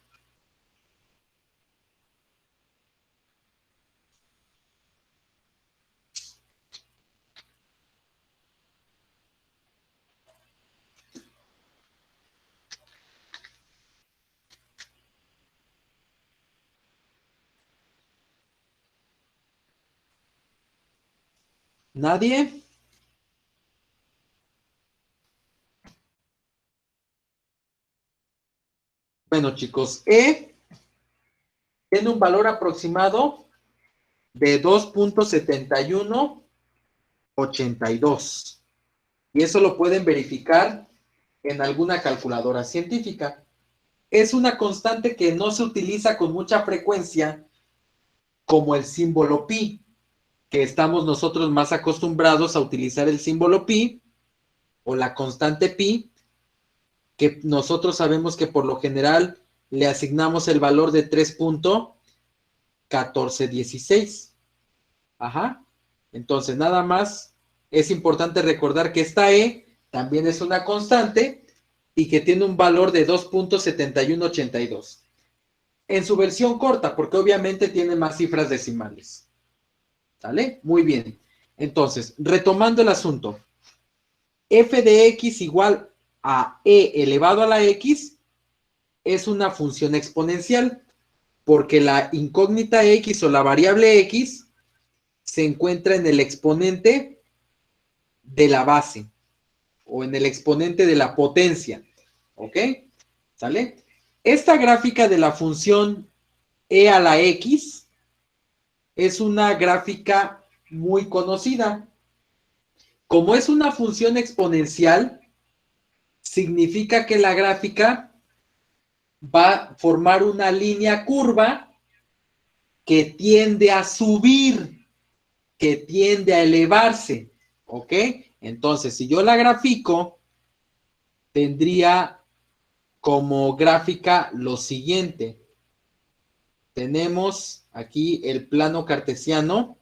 ¿Nadie? Bueno, chicos, E tiene un valor aproximado de 2.7182. Y eso lo pueden verificar en alguna calculadora científica. Es una constante que no se utiliza con mucha frecuencia como el símbolo pi, que estamos nosotros más acostumbrados a utilizar el símbolo pi o la constante pi, que nosotros sabemos que por lo general le asignamos el valor de 3.1416. Ajá. Entonces, nada más es importante recordar que esta E también es una constante y que tiene un valor de 2.7182. En su versión corta, porque obviamente tiene más cifras decimales. ¿Sale? Muy bien. Entonces, retomando el asunto. F de x igual a E elevado a la x es una función exponencial, porque la incógnita x o la variable x se encuentra en el exponente de la base o en el exponente de la potencia. ¿Ok? ¿Sale? Esta gráfica de la función e a la x es una gráfica muy conocida. Como es una función exponencial, significa que la gráfica va a formar una línea curva que tiende a subir, que tiende a elevarse, ¿ok? Entonces, si yo la grafico, tendría como gráfica lo siguiente. Tenemos aquí el plano cartesiano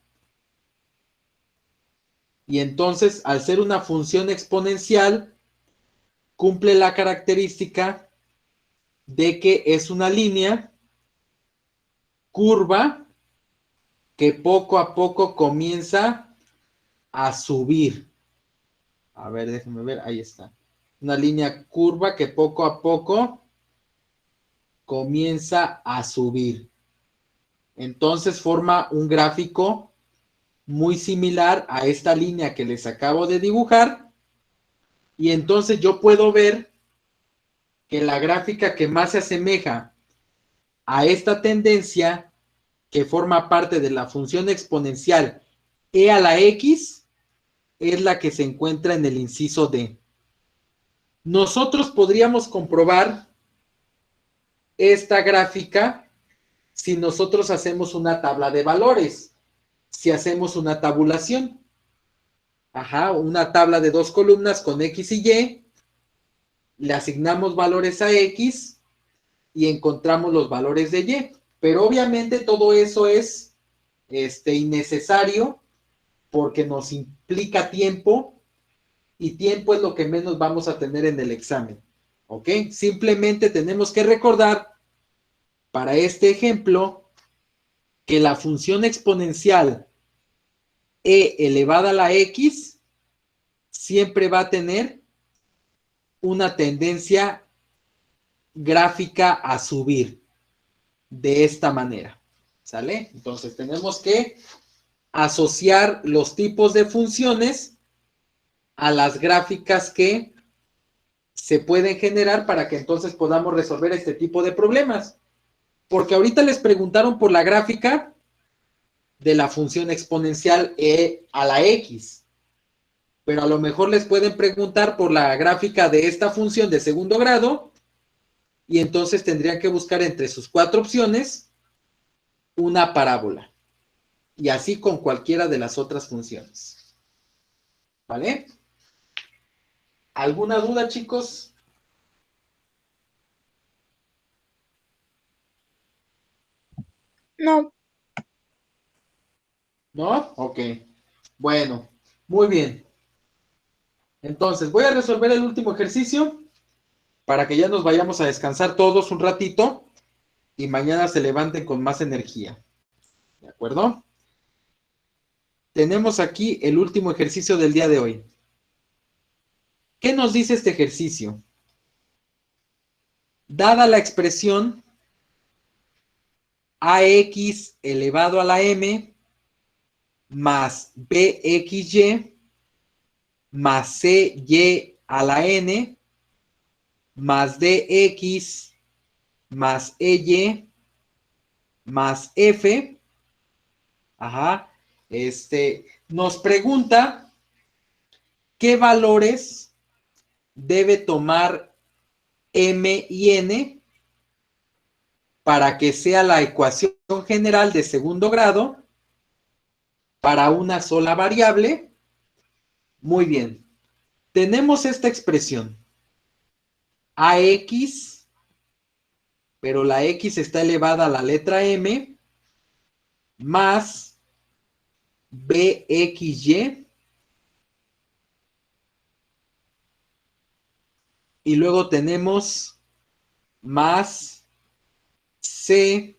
y entonces, al ser una función exponencial, cumple la característica de que es una línea curva que poco a poco comienza a subir. A ver, déjenme ver, ahí está. Una línea curva que poco a poco comienza a subir. Entonces forma un gráfico muy similar a esta línea que les acabo de dibujar. Y entonces yo puedo ver que la gráfica que más se asemeja a esta tendencia que forma parte de la función exponencial e a la x es la que se encuentra en el inciso D. Nosotros podríamos comprobar esta gráfica si nosotros hacemos una tabla de valores, si hacemos una tabulación. Ajá, una tabla de dos columnas con X y Y, le asignamos valores a X y encontramos los valores de Y. Pero obviamente todo eso es innecesario porque nos implica tiempo y tiempo es lo que menos vamos a tener en el examen. ¿Ok? Simplemente tenemos que recordar para este ejemplo que la función exponencial e elevada a la x siempre va a tener una tendencia gráfica a subir de esta manera. ¿Sale? Entonces tenemos que asociar los tipos de funciones a las gráficas que se pueden generar para que entonces podamos resolver este tipo de problemas. Porque ahorita les preguntaron por la gráfica de la función exponencial e a la x. Pero a lo mejor les pueden preguntar por la gráfica de esta función de segundo grado y entonces tendrían que buscar entre sus 4 opciones una parábola. Y así con cualquiera de las otras funciones. ¿Vale? ¿Alguna duda, chicos? No, ¿No? Ok. Bueno, muy bien. Entonces, voy a resolver el último ejercicio para que ya nos vayamos a descansar todos un ratito y mañana se levanten con más energía. ¿De acuerdo? Tenemos aquí el último ejercicio del día de hoy. ¿Qué nos dice este ejercicio? Dada la expresión ax elevado a la m más bxy más cy a la n más dx más ey más f, ajá, nos pregunta qué valores debe tomar m y n para que sea la ecuación general de segundo grado para una sola variable. Muy bien. Tenemos esta expresión. AX, pero la X está elevada a la letra M, más BXY. Y luego tenemos más CY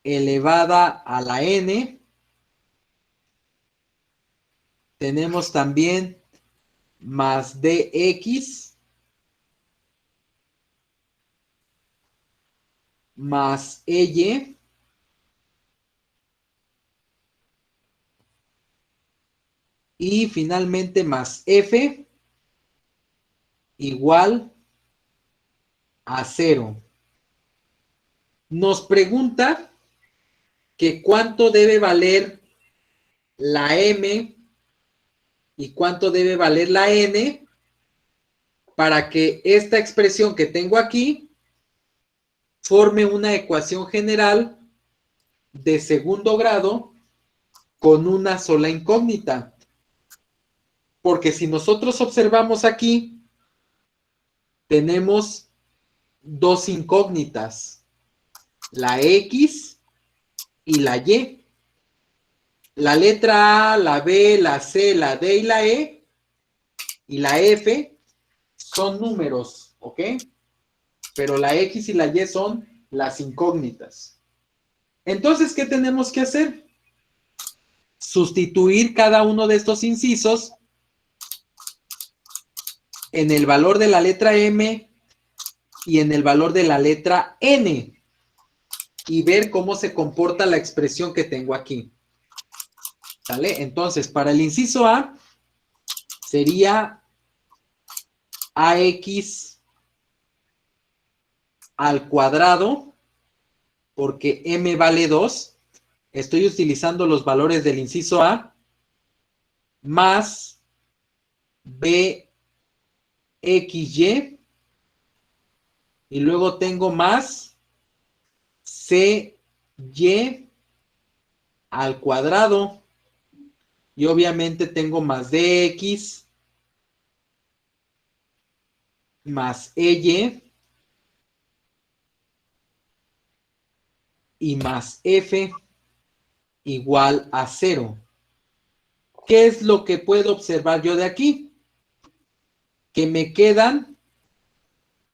elevada a la N. Tenemos también más DX más EY Y finalmente más f igual a 0. Nos pregunta que cuánto debe valer la m y cuánto debe valer la n para que esta expresión que tengo aquí forme una ecuación general de segundo grado con una sola incógnita. Porque si nosotros observamos aquí, tenemos dos incógnitas, la X y la Y. La letra A, la B, la C, la D y la E y la F son números, ¿ok? Pero la X y la Y son las incógnitas. Entonces, ¿qué tenemos que hacer? Sustituir cada uno de estos incisos en el valor de la letra M y en el valor de la letra N y ver cómo se comporta la expresión que tengo aquí. ¿Sale? Entonces, para el inciso A sería AX al cuadrado, porque M vale 2. Estoy utilizando los valores del inciso A, más BXY, y luego tengo más CY al cuadrado, y obviamente tengo más DX más EY y más F igual a 0. ¿Qué es lo que puedo observar yo de aquí? Que me quedan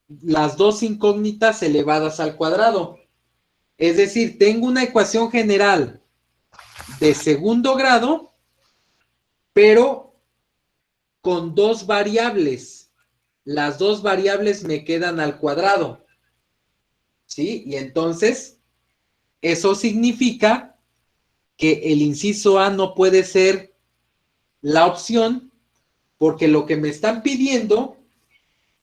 las dos incógnitas elevadas al cuadrado. Es decir, tengo una ecuación general de segundo grado, pero con dos variables. Las dos variables me quedan al cuadrado. ¿Sí? Y entonces, eso significa que el inciso A no puede ser la opción, porque lo que me están pidiendo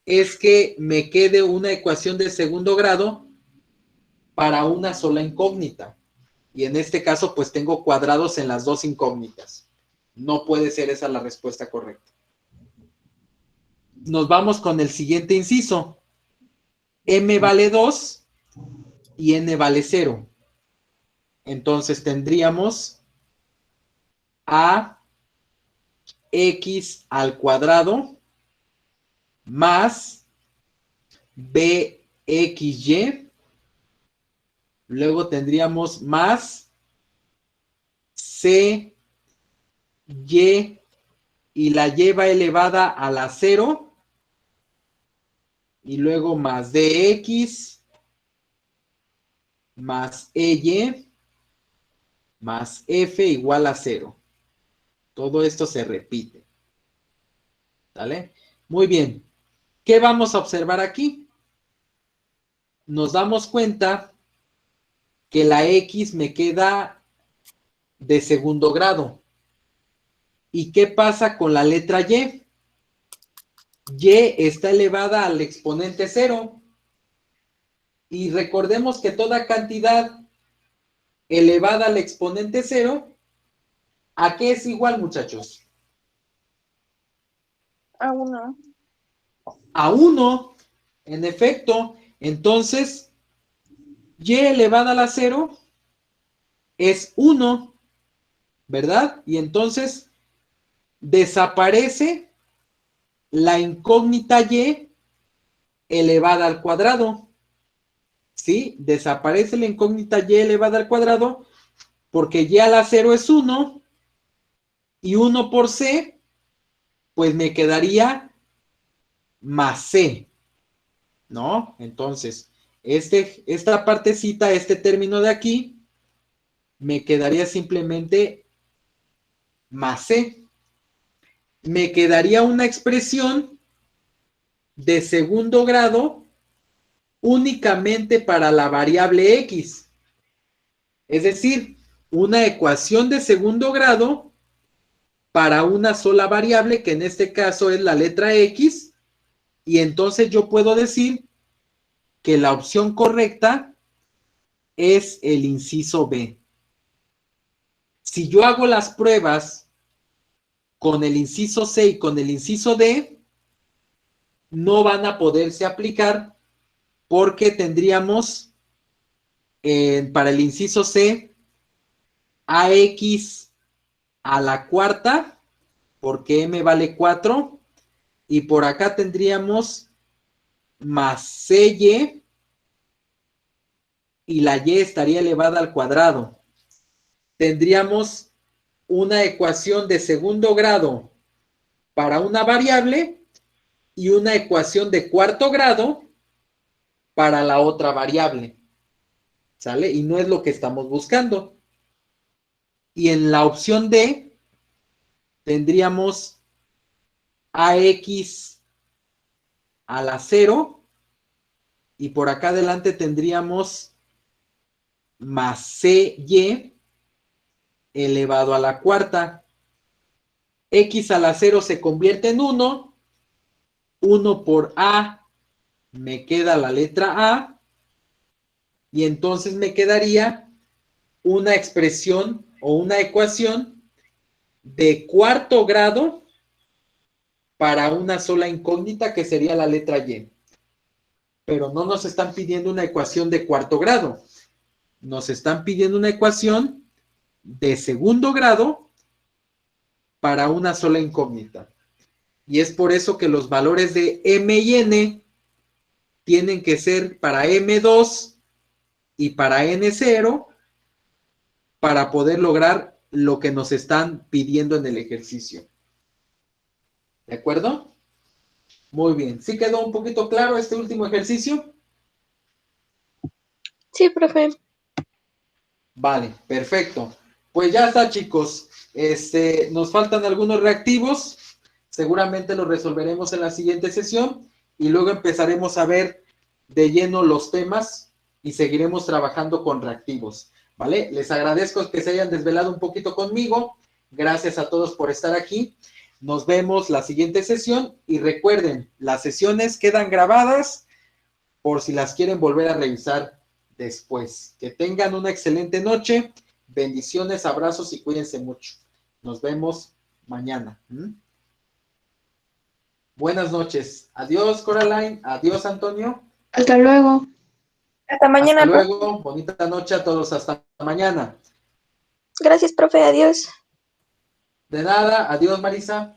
es que me quede una ecuación de segundo grado para una sola incógnita. Y en este caso, pues tengo cuadrados en las dos incógnitas. No puede ser esa la respuesta correcta. Nos vamos con el siguiente inciso. M vale 2 y N vale 0. Entonces tendríamos AX al cuadrado más BXY. Luego tendríamos más CY y la Y va elevada a la 0. Y luego más DX más EY más F igual a 0. Todo esto se repite. ¿Sale? Muy bien. ¿Qué vamos a observar aquí? Nos damos cuenta que la X me queda de segundo grado. ¿Y qué pasa con la letra Y? Y está elevada al exponente 0. Y recordemos que toda cantidad elevada al exponente 0, ¿a qué es igual, muchachos? A 1. A 1, en efecto. Entonces, Y elevada a la 0 es 1, ¿verdad? Y entonces desaparece la incógnita Y elevada al cuadrado. ¿Sí? Desaparece la incógnita Y elevada al cuadrado porque Y a la 0 es 1 y 1 por C, pues me quedaría más C, ¿no? Entonces, esta partecita, este término de aquí, me quedaría simplemente más C. Me quedaría una expresión de segundo grado únicamente para la variable X. Es decir, una ecuación de segundo grado para una sola variable, que en este caso es la letra X, y entonces yo puedo decir que la opción correcta es el inciso B. Si yo hago las pruebas con el inciso C y con el inciso D, no van a poderse aplicar porque tendríamos para el inciso C AX a la cuarta, porque M vale 4, y por acá tendríamos más CY, y la Y estaría elevada al cuadrado. Tendríamos una ecuación de segundo grado para una variable y una ecuación de cuarto grado para la otra variable. ¿Sale? Y no es lo que estamos buscando. Y en la opción D tendríamos AX a la 0 y por acá adelante tendríamos más CY elevado a la cuarta. X a la 0 se convierte en 1. 1 por A me queda la letra A. Y entonces me quedaría una expresión o una ecuación de cuarto grado para una sola incógnita que sería la letra Y. Pero no nos están pidiendo una ecuación de cuarto grado. Nos están pidiendo una ecuación de segundo grado para una sola incógnita. Y es por eso que los valores de M y N tienen que ser para M2 y para N0 para poder lograr lo que nos están pidiendo en el ejercicio. ¿De acuerdo? Muy bien. ¿Sí quedó un poquito claro este último ejercicio? Sí, profe. Vale, perfecto. Pues ya está, chicos. Nos faltan algunos reactivos. Seguramente los resolveremos en la siguiente sesión y luego empezaremos a ver de lleno los temas y seguiremos trabajando con reactivos. ¿Vale? Les agradezco que se hayan desvelado un poquito conmigo. Gracias a todos por estar aquí. Nos vemos la siguiente sesión y recuerden, las sesiones quedan grabadas por si las quieren volver a revisar después. Que tengan una excelente noche. Bendiciones, abrazos y cuídense mucho. Nos vemos mañana. Buenas noches. Adiós, Coraline. Adiós, Antonio. Hasta luego. Hasta mañana, Hasta profe. luego. Bonita noche a todos. Hasta mañana. Gracias, profe. Adiós. De nada. Adiós, Marisa.